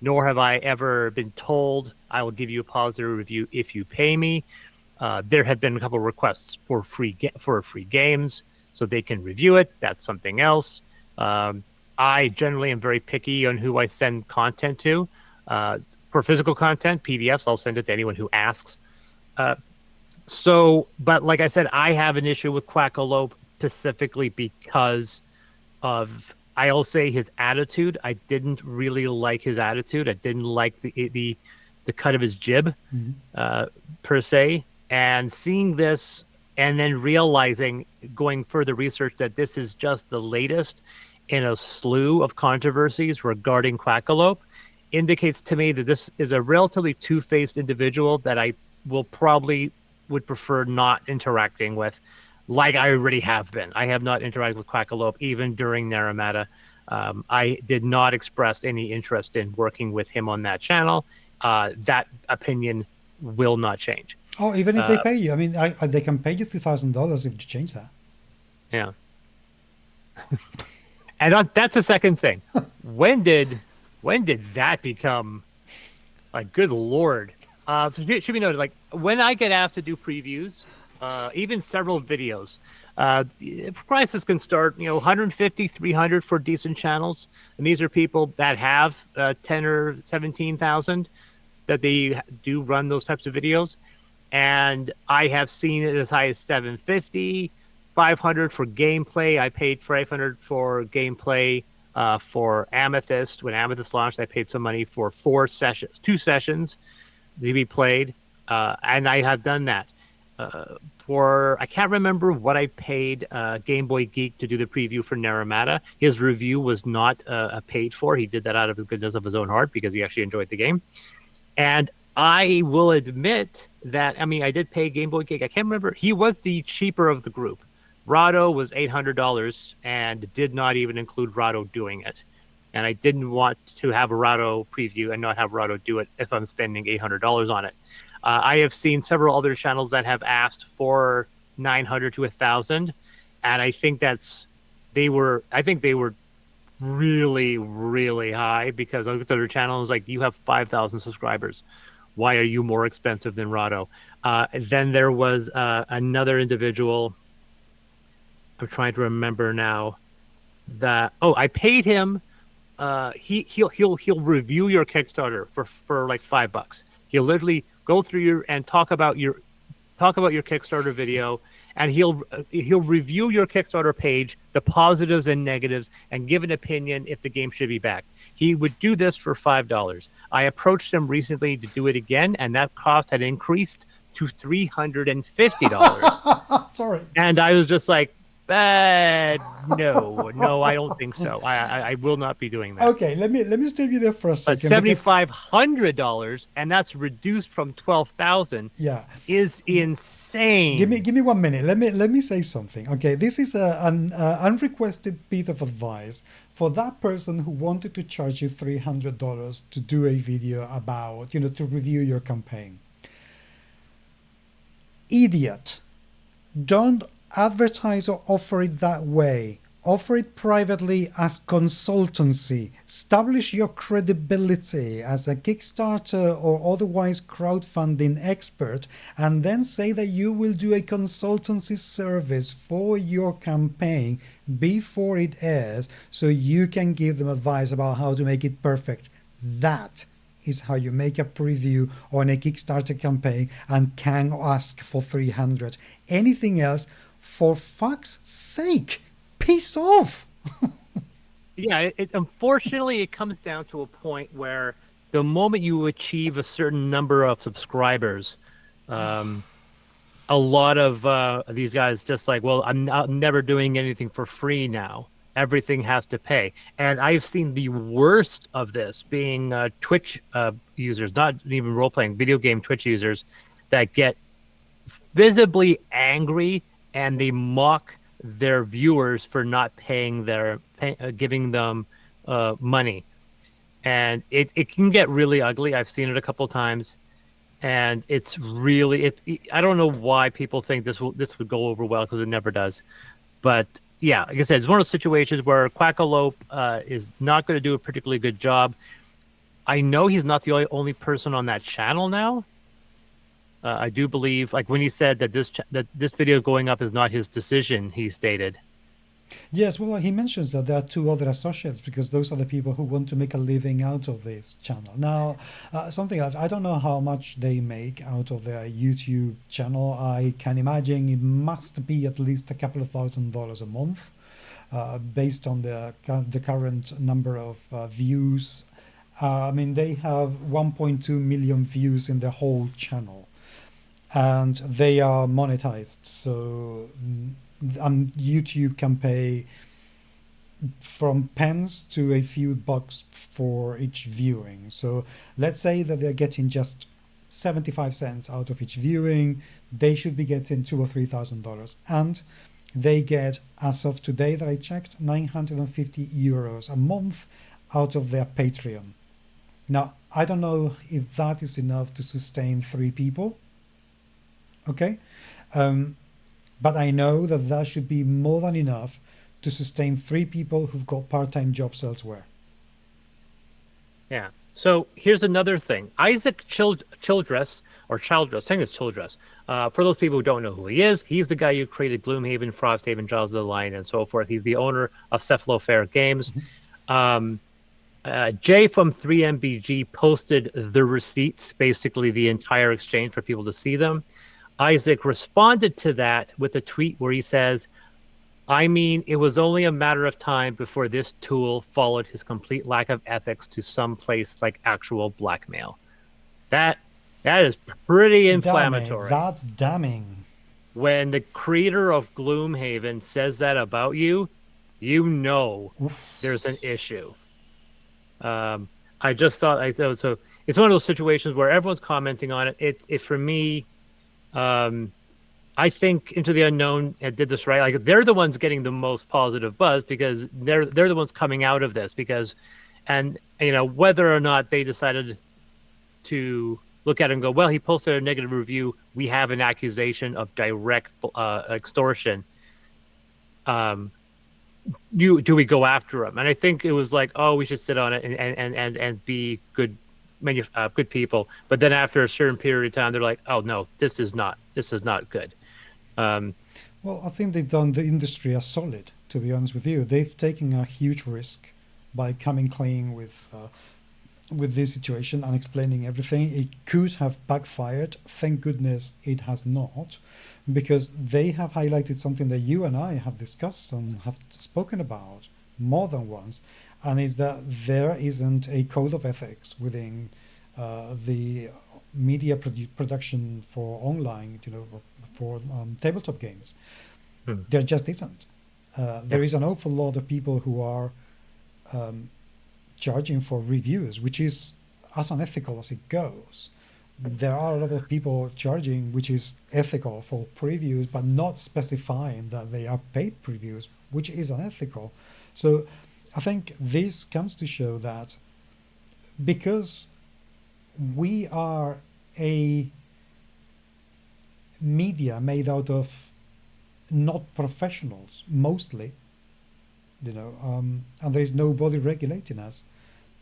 nor have I ever been told I will give you a positive review if you pay me. There have been a couple of requests for free games so they can review it. That's something else. I generally am very picky on who I send content to. For physical content, PDFs, I'll send it to anyone who asks. But like I said, I have an issue with Quackalope specifically because of, I'll say, his attitude. I didn't really like his attitude. I didn't like the cut of his jib, per se. And seeing this and then realizing, going further research, that this is just the latest in a slew of controversies regarding Quackalope, indicates to me that this is a relatively two-faced individual that I would prefer not interacting with, like I already have been. I have not interacted with Quackalope even during Naramata. I did not express any interest in working with him on that channel. That opinion will not change. Oh, even if they pay you. I mean, they can pay you $2,000 if you change that. Yeah. And that's the second thing. When did that become, like, good Lord? So it should be noted, like, when I get asked to do previews, even several videos, prices can start, $150, $300 for decent channels. And these are people that have 10 or 17,000 that they do run those types of videos. And I have seen it as high as $750, $500 for gameplay. I paid $500 for gameplay for Amethyst. When Amethyst launched, I paid some money for 2 sessions to be played. And I have done that. I can't remember what I paid Game Boy Geek to do the preview for Naramata. His review was not paid for. He did that out of the goodness of his own heart because he actually enjoyed the game. And I will admit that, I did pay Game Boy Geek. I can't remember. He was the cheaper of the group. Rado was $800 and did not even include Rado doing it. And I didn't want to have a Rado preview and not have Rado do it if I'm spending $800 on it. I have seen several other channels that have asked for $900 to $1,000, and I think they were really, really high, because I looked at their channels like, you have 5,000 subscribers. Why are you more expensive than Rado? Then there was another individual. I'm trying to remember now that I paid him. He'll review your Kickstarter for like $5. He'll literally go through and talk about your Kickstarter video, and he'll review your Kickstarter page, the positives and negatives, and give an opinion if the game should be backed. He would do this for $5. I approached him recently to do it again, and that cost had increased to $350. Sorry. And I was just like, no, I don't think so. I will not be doing that. Okay, let me stop you there for a second. But $7,500, and that's reduced from $12,000. Yeah, is insane. Give me 1 minute. Let me say something. Okay, this is an unrequested bit of advice for that person who wanted to charge you $300 to do a video about, to review your campaign. Idiot! Don't advertise or offer it that way. Offer it privately as consultancy. Establish your credibility as a Kickstarter or otherwise crowdfunding expert, and then say that you will do a consultancy service for your campaign before it airs, so you can give them advice about how to make it perfect. That is how you make a preview on a Kickstarter campaign and can ask for $300. Anything else, for fuck's sake, piss off. Yeah, unfortunately, it comes down to a point where the moment you achieve a certain number of subscribers, a lot of these guys just like, well, I'm never doing anything for free now. everything has to pay. And I've seen the worst of this being Twitch users, not even role-playing, video game Twitch users that get visibly angry and they mock their viewers for not giving them money. And it can get really ugly. I've seen it a couple times. And it's really I don't know why people think this would go over well, because it never does. But yeah, like I said, it's one of those situations where Quackalope is not going to do a particularly good job. I know he's not the only person on that channel now. I do believe, like when he said that this video going up is not his decision, he stated. Yes, well, he mentions that there are two other associates because those are the people who want to make a living out of this channel. Now, something else, I don't know how much they make out of their YouTube channel. I can imagine it must be at least a couple of $1,000s a month, based on the current number of views. I mean, they have 1.2 million views in the whole channel, and they are monetized. So YouTube can pay from pence to a few bucks for each viewing. So let's say that they're getting just 75 cents out of each viewing. They should be getting $2,000 or $3,000, and they get, as of today that I checked, 950 euros a month out of their Patreon. Now, I don't know if that is enough to sustain 3 people. Okay. But I know that that should be more than enough to sustain 3 people who've got part-time jobs elsewhere. Yeah. So here's another thing. Isaac Childress, I think it's Childress. For those people who don't know who he is, he's the guy who created Gloomhaven, Frosthaven, Jaws of the Lion, and so forth. He's the owner of Cephalofair Games. Jay from 3MBG posted the receipts, basically the entire exchange for people to see them. Isaac responded to that with a tweet where he says, I mean, it was only a matter of time before this tool followed his complete lack of ethics to some place like actual blackmail. That is pretty inflammatory. That's damning. When the creator of Gloomhaven says that about you, you know there's an issue. I just thought, so it's one of those situations where everyone's commenting on it. It for me, I think Into the Unknown did this right. Like, they're the ones getting the most positive buzz because they're the ones coming out of this and whether or not they decided to look at it and go, well, he posted a negative review, we have an accusation of direct extortion. Do we go after him? And I think it was like, oh, we should sit on it and be good people. But then after a certain period of time, they're like, oh no, this is not good. Well, I think they've done the industry a solid, to be honest with you. They've taken a huge risk by coming clean with this situation and explaining everything. It could have backfired. Thank goodness it has not, because they have highlighted something that you and I have discussed and have spoken about more than once, and is that there isn't a code of ethics within the media production for online, for tabletop games. There just isn't. There is an awful lot of people who are charging for reviews, which is as unethical as it goes. There are a lot of people charging, which is ethical, for previews, but not specifying that they are paid previews, which is unethical. So I think this comes to show that because we are a media made out of not professionals mostly, and there is nobody regulating us,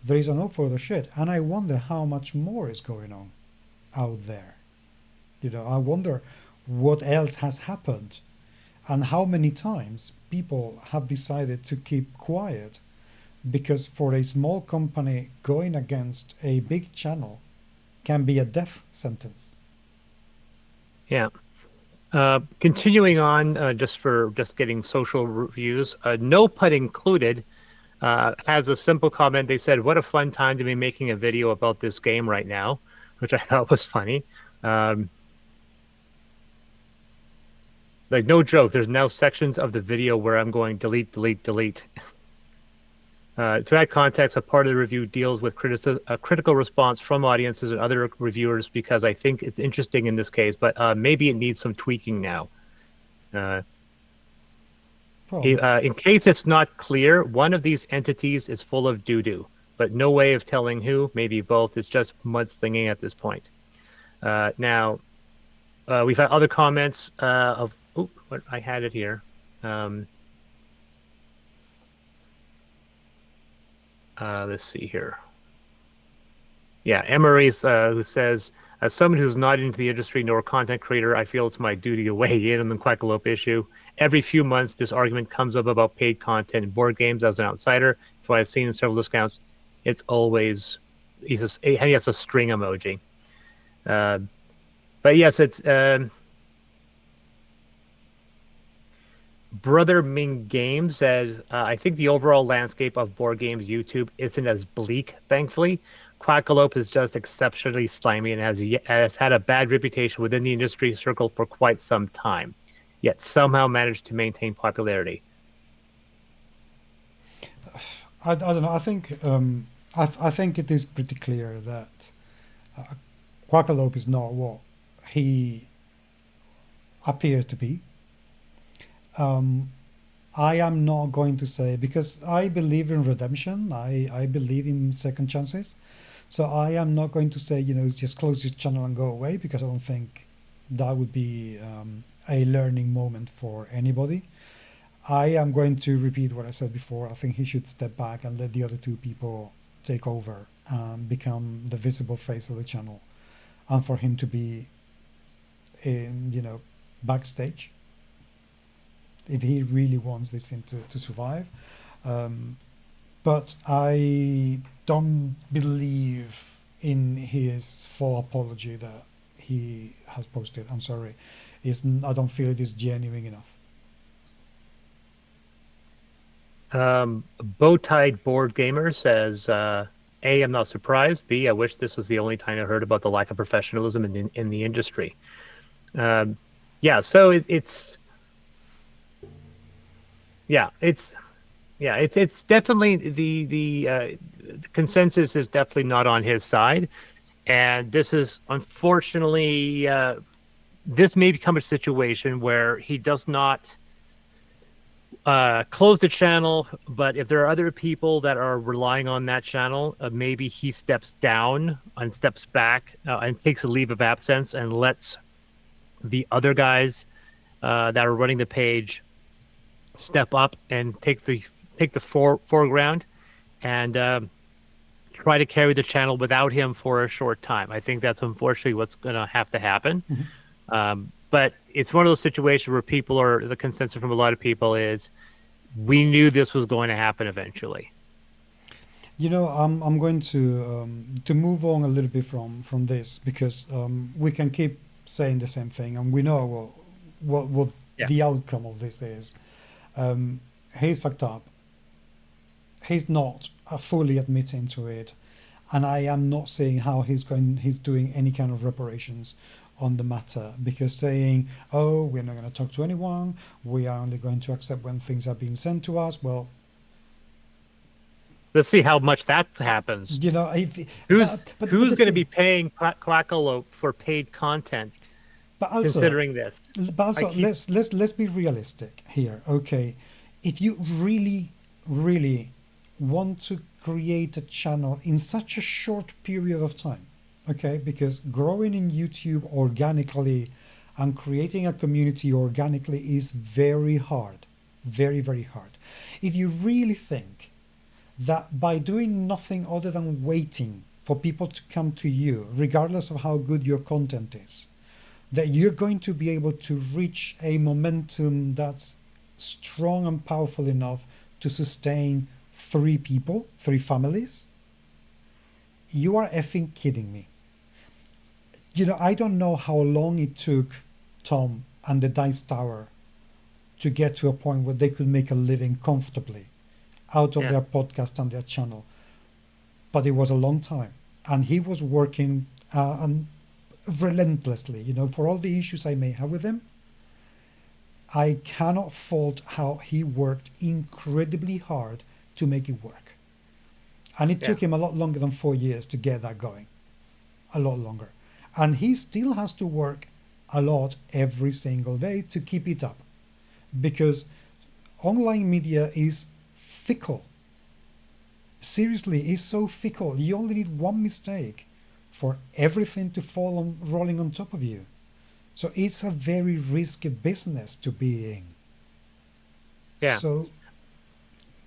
there is an awful lot of shit, and I wonder how much more is going on out there. I wonder what else has happened and how many times people have decided to keep quiet, because for a small company, going against a big channel can be a death sentence. Yeah. Continuing on, just getting social reviews, No Put Included has a simple comment. They said, what a fun time to be making a video about this game right now, which I thought was funny. Like, no joke, there's now sections of the video where I'm going delete, delete, delete. To add context, a part of the review deals with a critical response from audiences and other reviewers because I think it's interesting in this case, but maybe it needs some tweaking now. In case it's not clear, one of these entities is full of doo-doo, but no way of telling who, maybe both. It's just mudslinging at this point. Now, we've had other comments of... Oh, I had it here. Let's see here. Yeah, Emery's who says, as someone who's not into the industry nor a content creator, I feel it's my duty to weigh in on the Quackalope issue. Every few months, this argument comes up about paid content in board games. As an outsider, if I've seen in several discounts, it's always he has a string emoji. But yes, it's Brother Ming Games says, I think the overall landscape of board games YouTube isn't as bleak, thankfully. Quackalope is just exceptionally slimy and has had a bad reputation within the industry circle for quite some time, yet somehow managed to maintain popularity. I don't know. I think I think it is pretty clear that Quackalope is not what he appeared to be. I am not going to say, because I believe in redemption. I believe in second chances. So I am not going to say, just close your channel and go away, because I don't think that would be a learning moment for anybody. I am going to repeat what I said before. I think he should step back and let the other two people take over and become the visible face of the channel, and for him to be in, backstage, if he really wants this thing to survive. But I don't believe in his full apology that he has posted. I'm sorry. I don't feel it is genuine enough. Bowtied Board Gamer says, A, I'm not surprised. B, I wish this was the only time I heard about the lack of professionalism in the industry. So it's definitely the consensus is definitely not on his side, and this is unfortunately this may become a situation where he does not close the channel, but if there are other people that are relying on that channel, maybe he steps down and steps back and takes a leave of absence and lets the other guys that are running the page step up and take the foreground and try to carry the channel without him for a short time. I think that's unfortunately what's going to have to happen. Mm-hmm. But it's one of those situations where the consensus from a lot of people is, we knew this was going to happen eventually. I'm going to move on a little bit from this, because we can keep saying the same thing, and we know what the outcome of this is. He's fucked up. He's not fully admitting to it, and I am not saying how he's doing any kind of reparations on the matter, because saying, oh, we're not going to talk to anyone, we are only going to accept when things are being sent to us, well, let's see how much that happens. Who's going to be paying Quackalope for paid content? But also, considering this, but also, let's be realistic here. Okay, if you really want to create a channel in such a short period of time, okay, because growing in YouTube organically and creating a community organically is very hard, very, very hard. If you really think that by doing nothing other than waiting for people to come to you, regardless of how good your content is, that you're going to be able to reach a momentum that's strong and powerful enough to sustain 3 people, 3 families, you are effing kidding me. I don't know how long it took Tom and the Dice Tower to get to a point where they could make a living comfortably out of their podcast and their channel, but it was a long time, and he was working relentlessly. For all the issues I may have with him, I cannot fault how he worked incredibly hard to make it work. And it took him a lot longer than 4 years to get that going. A lot longer. And he still has to work a lot every single day to keep it up. Because online media is fickle. Seriously, it's so fickle. You only need one mistake for everything to fall on, rolling on top of you. So it's a very risky business to be in. Yeah. So,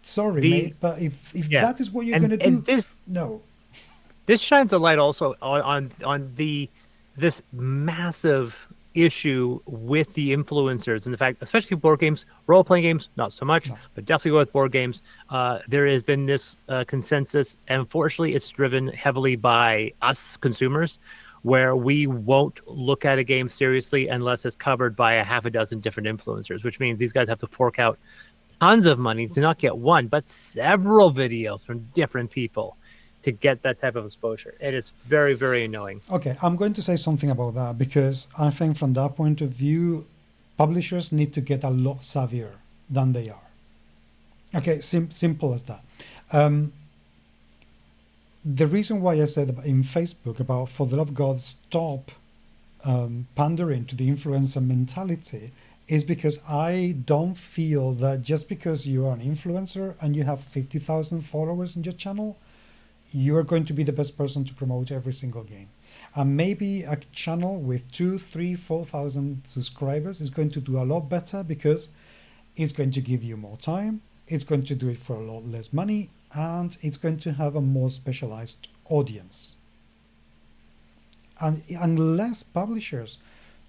sorry, mate, but if that is what you're going to do, no. This shines a light also on this massive issue with the influencers and the fact, especially board games, role-playing games, not so much, but definitely with board games. There has been this consensus, and unfortunately, it's driven heavily by us consumers, where we won't look at a game seriously unless it's covered by a half a dozen different influencers, which means these guys have to fork out tons of money to not get one, but several videos from different people to get that type of exposure. And it's very, very annoying. Okay, I'm going to say something about that, because I think from that point of view, publishers need to get a lot savvier than they are. Okay, simple as that. The reason why I said in Facebook about, for the love of God, stop pandering to the influencer mentality, is because I don't feel that just because you are an influencer and you have 50,000 followers in your channel, you're going to be the best person to promote every single game. And maybe a channel with 2, 3, 4,000 subscribers is going to do a lot better, because it's going to give you more time, it's going to do it for a lot less money, and it's going to have a more specialized audience. And unless publishers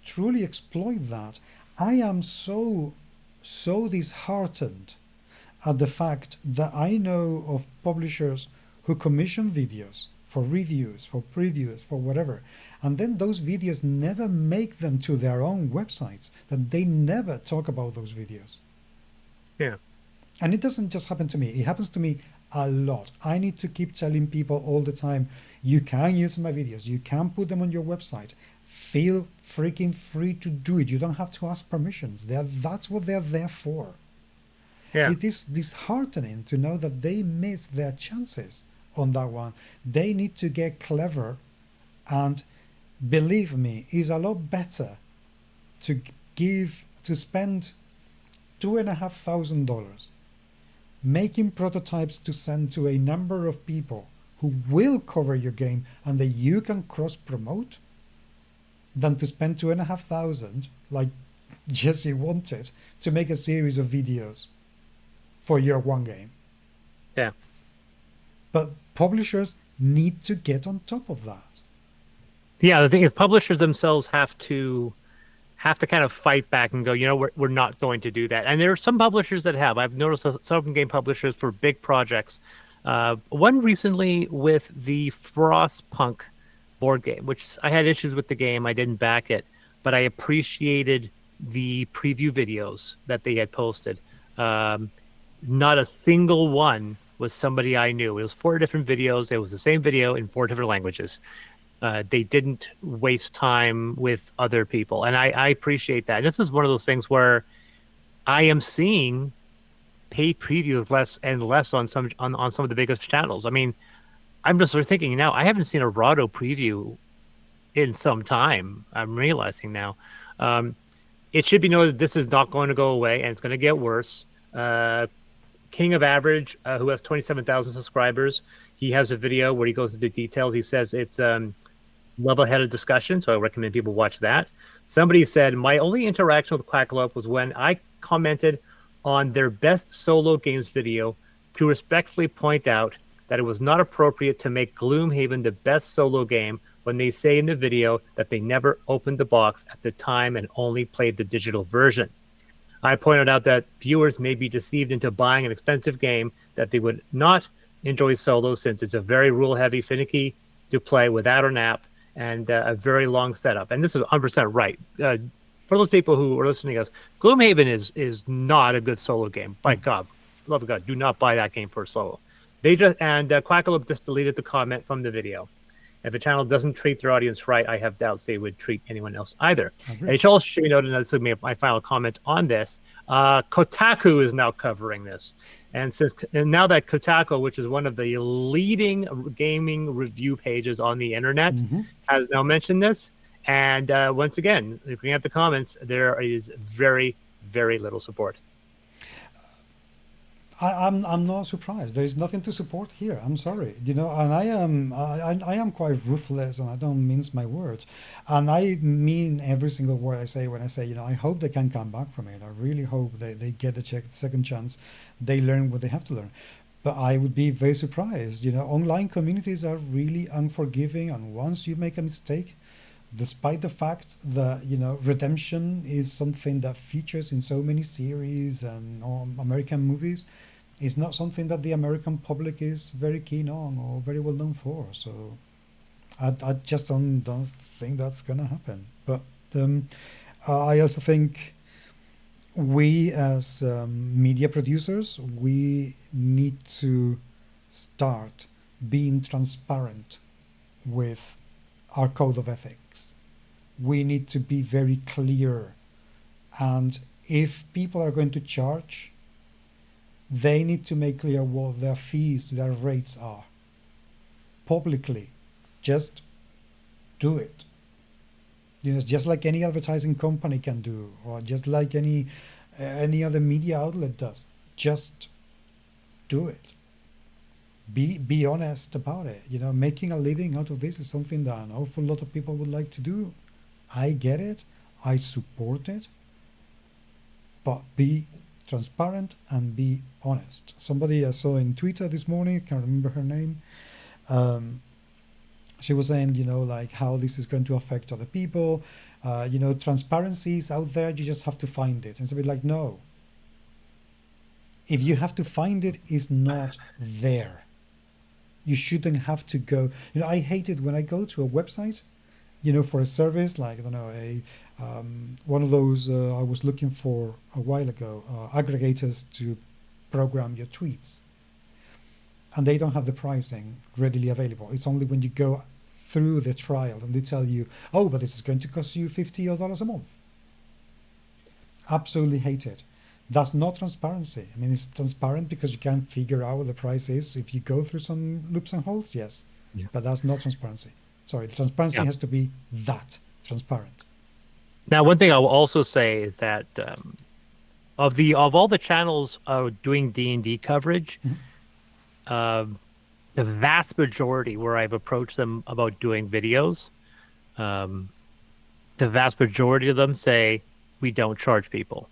truly exploit that, I am so disheartened at the fact that I know of publishers who commission videos for reviews, for previews, for whatever, and then those videos never make them to their own websites, that they never talk about those videos. Yeah. And it doesn't just happen to me, it happens to me a lot. I need to keep telling people all the time, you can use my videos, you can put them on your website, feel freaking free to do it. You don't have to ask permissions. That's what they're there for. Yeah. It is disheartening to know that they miss their chances on that one. They need to get clever, and believe me, it's a lot better to spend $2,500 making prototypes to send to a number of people who will cover your game and that you can cross promote, than to spend $2,500 like Jesse wanted to make a series of videos for your one game. Yeah. But publishers need to get on top of that. Yeah, the thing is, publishers themselves have to kind of fight back and go, we're not going to do that. And there are some publishers that have. I've noticed some game publishers for big projects. One recently with the Frostpunk board game, which I had issues with the game. I didn't back it, but I appreciated the preview videos that they had posted. Not a single one was somebody I knew. It was 4 different videos. It was the same video in 4 different languages. They didn't waste time with other people, and I appreciate that. And this is one of those things where I am seeing paid previews less and less on some of the biggest channels. I mean, I'm just sort of thinking now, I haven't seen a Rado preview in some time. I'm realizing now. It should be noted this is not going to go away, and it's going to get worse. King of Average, who has 27,000 subscribers, he has a video where he goes into details. He says it's level-headed discussion, so I recommend people watch that. Somebody said, my only interaction with Quackalope was when I commented on their best solo games video to respectfully point out that it was not appropriate to make Gloomhaven the best solo game when they say in the video that they never opened the box at the time and only played the digital version. I pointed out that viewers may be deceived into buying an expensive game that they would not enjoy solo, since it's a very rule-heavy, finicky to play without an app and a very long setup. And this is 100% right. For those people who are listening to us, Gloomhaven is not a good solo game. By God, love of God, do not buy that game for a solo. Quackalope just deleted the comment from the video. If a channel doesn't treat their audience right, I have doubts they would treat anyone else either. Agreed. It should also be noted, and this will be my final comment on this, Kotaku is now covering this. And now that Kotaku, which is one of the leading gaming review pages on the internet, has now mentioned this. And once again, looking at the comments, there is very, very little support. I'm not surprised. There is nothing to support here. I'm sorry, and I am quite ruthless, and I don't mince my words, and I mean every single word I say when I say, I hope they can come back from it. I really hope they get a second chance. They learn what they have to learn. But I would be very surprised. Online communities are really unforgiving, and once you make a mistake, despite the fact that redemption is something that features in so many series and American movies, is not something that the American public is very keen on or very well known for. So I just don't think that's gonna happen. But I also think we as media producers, we need to start being transparent with our code of ethics. We need to be very clear, and if people are going to charge, they need to make clear what their fees, their rates are publicly. Just do it. Just like any advertising company can do, or just like any other media outlet does. Just do it. Be honest about it. Making a living out of this is something that an awful lot of people would like to do. I get it. I support it. But be transparent and be honest. Somebody I saw in Twitter this morning, I can't remember her name. She was saying, like how this is going to affect other people. Transparency is out there. You just have to find it. And it's a bit like, no. If you have to find it, it's not there. You shouldn't have to go. I hate it when I go to a website, for a service like, I don't know, one of those I was looking for a while ago, aggregators to program your tweets. And they don't have the pricing readily available. It's only when you go through the trial and they tell you, oh, but this is going to cost you $50 a month. Absolutely hate it. That's not transparency. I mean, it's transparent because you can figure out what the price is if you go through some loops and holes, yes. Yeah. But that's not transparency. Sorry, transparency has to be that transparent. Now, one thing I will also say is that of all the channels doing D&D coverage, the vast majority where I've approached them about doing videos, the vast majority of them say, we don't charge people.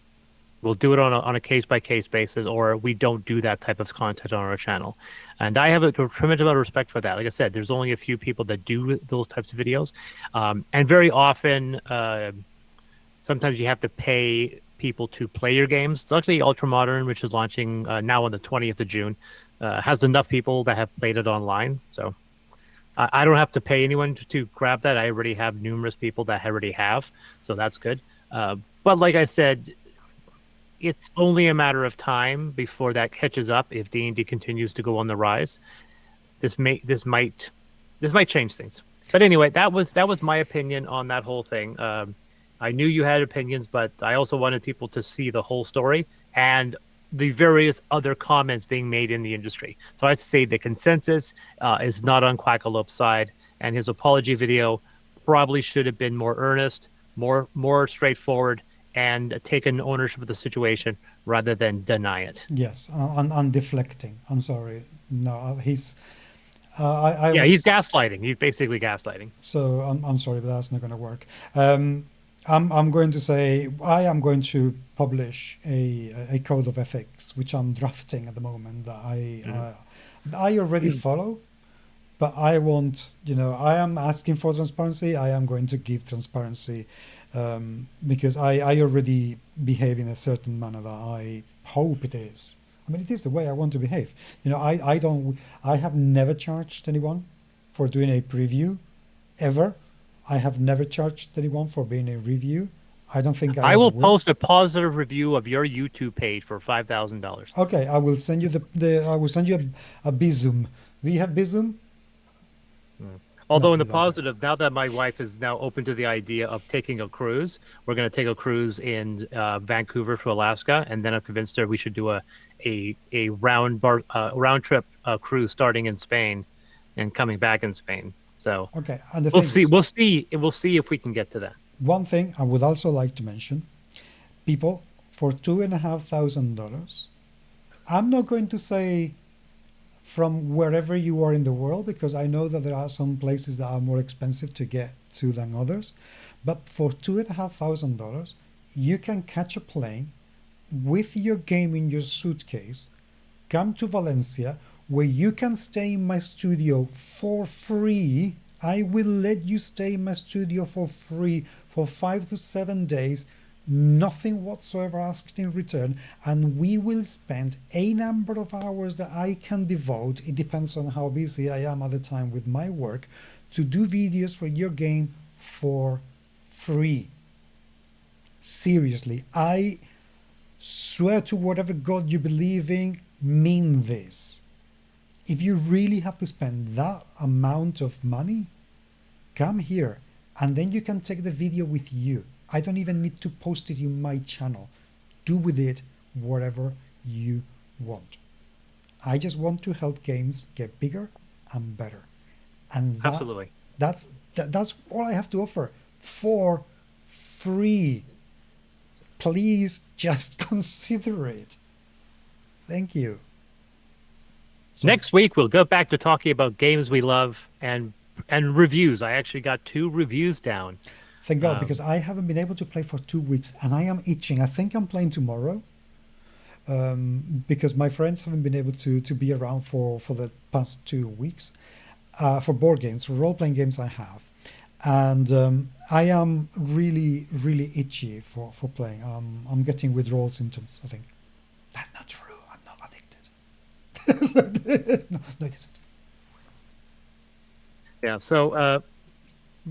We'll do it on a case-by-case basis, or we don't do that type of content on our channel. And I have a tremendous amount of respect for that. Like I said, there's only a few people that do those types of videos. And very often, sometimes you have to pay people to play your games. Luckily, Ultramodern, which is launching now on the 20th of June, has enough people that have played it online. So I don't have to pay anyone to grab that. I already have numerous people that already have. So that's good. But like I said, it's only a matter of time before that catches up. If D&D continues to go on the rise, this might change things. But anyway, that was my opinion on that whole thing. I knew you had opinions, but I also wanted people to see the whole story and the various other comments being made in the industry. So I say the consensus is not on Quackalope's side, and his apology video probably should have been more earnest, more straightforward, and taken ownership of the situation rather than deny it. Yes, and deflecting. I'm sorry. No, he's... he's gaslighting. He's basically gaslighting. So I'm sorry, but that's not going to work. I'm going to say I am going to publish a code of ethics, which I'm drafting at the moment, that I already follow, but I want, I am asking for transparency. I am going to give transparency because I already behave in a certain manner that I hope it is. I mean, it is the way I want to behave. I have never charged anyone for doing a preview, ever. I have never charged anyone for being a review. I don't think I will post a positive review of your YouTube page for $5,000. Okay, I will send you I will send you a Bizum. Do you have Bizum? Although No, in the you don't. positive, now that my wife is now open to the idea of taking a cruise, we're going to take a cruise in Vancouver to Alaska, and then I've convinced her we should do a round trip cruise starting in Spain and coming back in Spain. So Okay, and the we'll thing see. is, We'll see if we can get to that. one thing I would also like to mention, people, for $2,500, I'm not going to say from wherever you are in the world, because I know that there are some places that are more expensive to get to than others. But for $2,500, you can catch a plane with your game in your suitcase, come to Valencia, where you can stay in my studio for free. I will let you stay in my studio for free for 5 to 7 days, nothing whatsoever asked in return, and we will spend a number of hours that I can devote, it depends on how busy I am at the time with my work, to do videos for your game for free. Seriously, I swear to whatever God you believe in, mean this. If you really have to spend that amount of money, come here, and then you can take the video with you. I don't even need to post it in my channel. Do with it whatever you want. I just want to help games get bigger and better. And Absolutely. that's all I have to offer for free. Please just consider it. Thank you. So, Next week we'll go back to talking about games we love and reviews. I actually got 2 reviews down. thank God, because I haven't been able to play for 2 weeks and I am itching. I think I'm playing tomorrow, because my friends haven't been able to be around for the past 2 weeks, for board games, for role-playing games I have. And I am really, really itchy for playing. I'm getting withdrawal symptoms, I think. That's not true. I'm not addicted. No, it isn't. Yeah. So,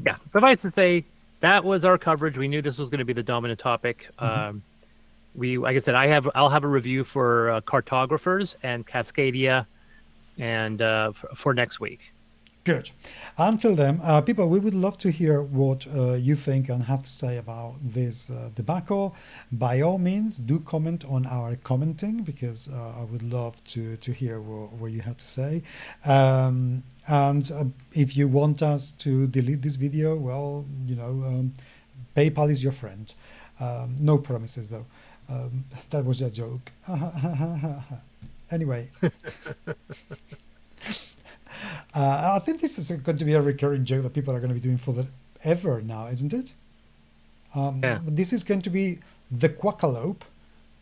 yeah. Suffice to say, that was our coverage. We knew this was going to be the dominant topic. Like I said, I'll have a review for Cartographers and Cascadia, and for next week. Good. Until then, people, we would love to hear what you think and have to say about this debacle. By all means, do comment on our commenting, because I would love to hear what you have to say. And if you want us to delete this video, well, PayPal is your friend. No promises, though. That was a joke. Anyway. I think this is going to be a recurring joke that people are going to be doing forever now, isn't it? Yeah. This is going to be the Quackalope,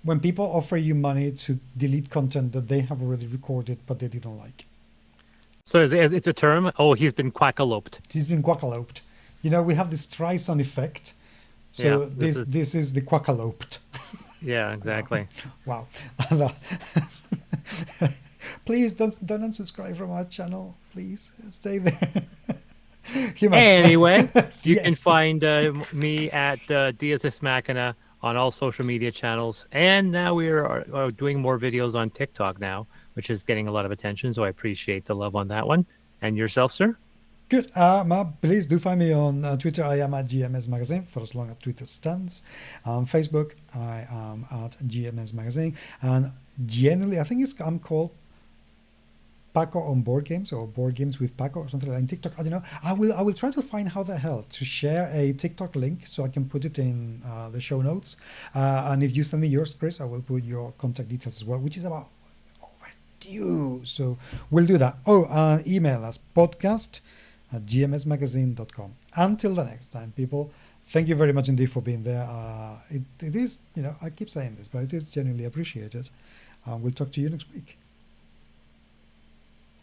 when people offer you money to delete content that they have already recorded but they didn't like. So it's a term. Oh, he's been quackaloped. He's been Quackaloped. We have this Streisand effect. So Yeah, this is the Quackaloped. Yeah, exactly. Wow. Please don't unsubscribe from our channel. Please stay there. Anyway, you Yes. can find me at DSS Machina on all social media channels, and now we are doing more videos on TikTok now, which is getting a lot of attention. So I appreciate the love on that one. And yourself, sir? Good. Please do find me on Twitter. I am at GMS Magazine for as long as Twitter stands. On Facebook, I am at GMS Magazine. And generally, I think I'm called Paco on Board Games, or Board Games with Paco, or something like that. In TikTok, I don't know. I will try to find how the hell to share a TikTok link so I can put it in the show notes. And if you send me yours, Chris, I will put your contact details as well, which is about overdue. So we'll do that. Email us podcast@gmsmagazine.com. Until the next time, people, thank you very much indeed for being there. It is, I keep saying this, but it is genuinely appreciated. We'll talk to you next week.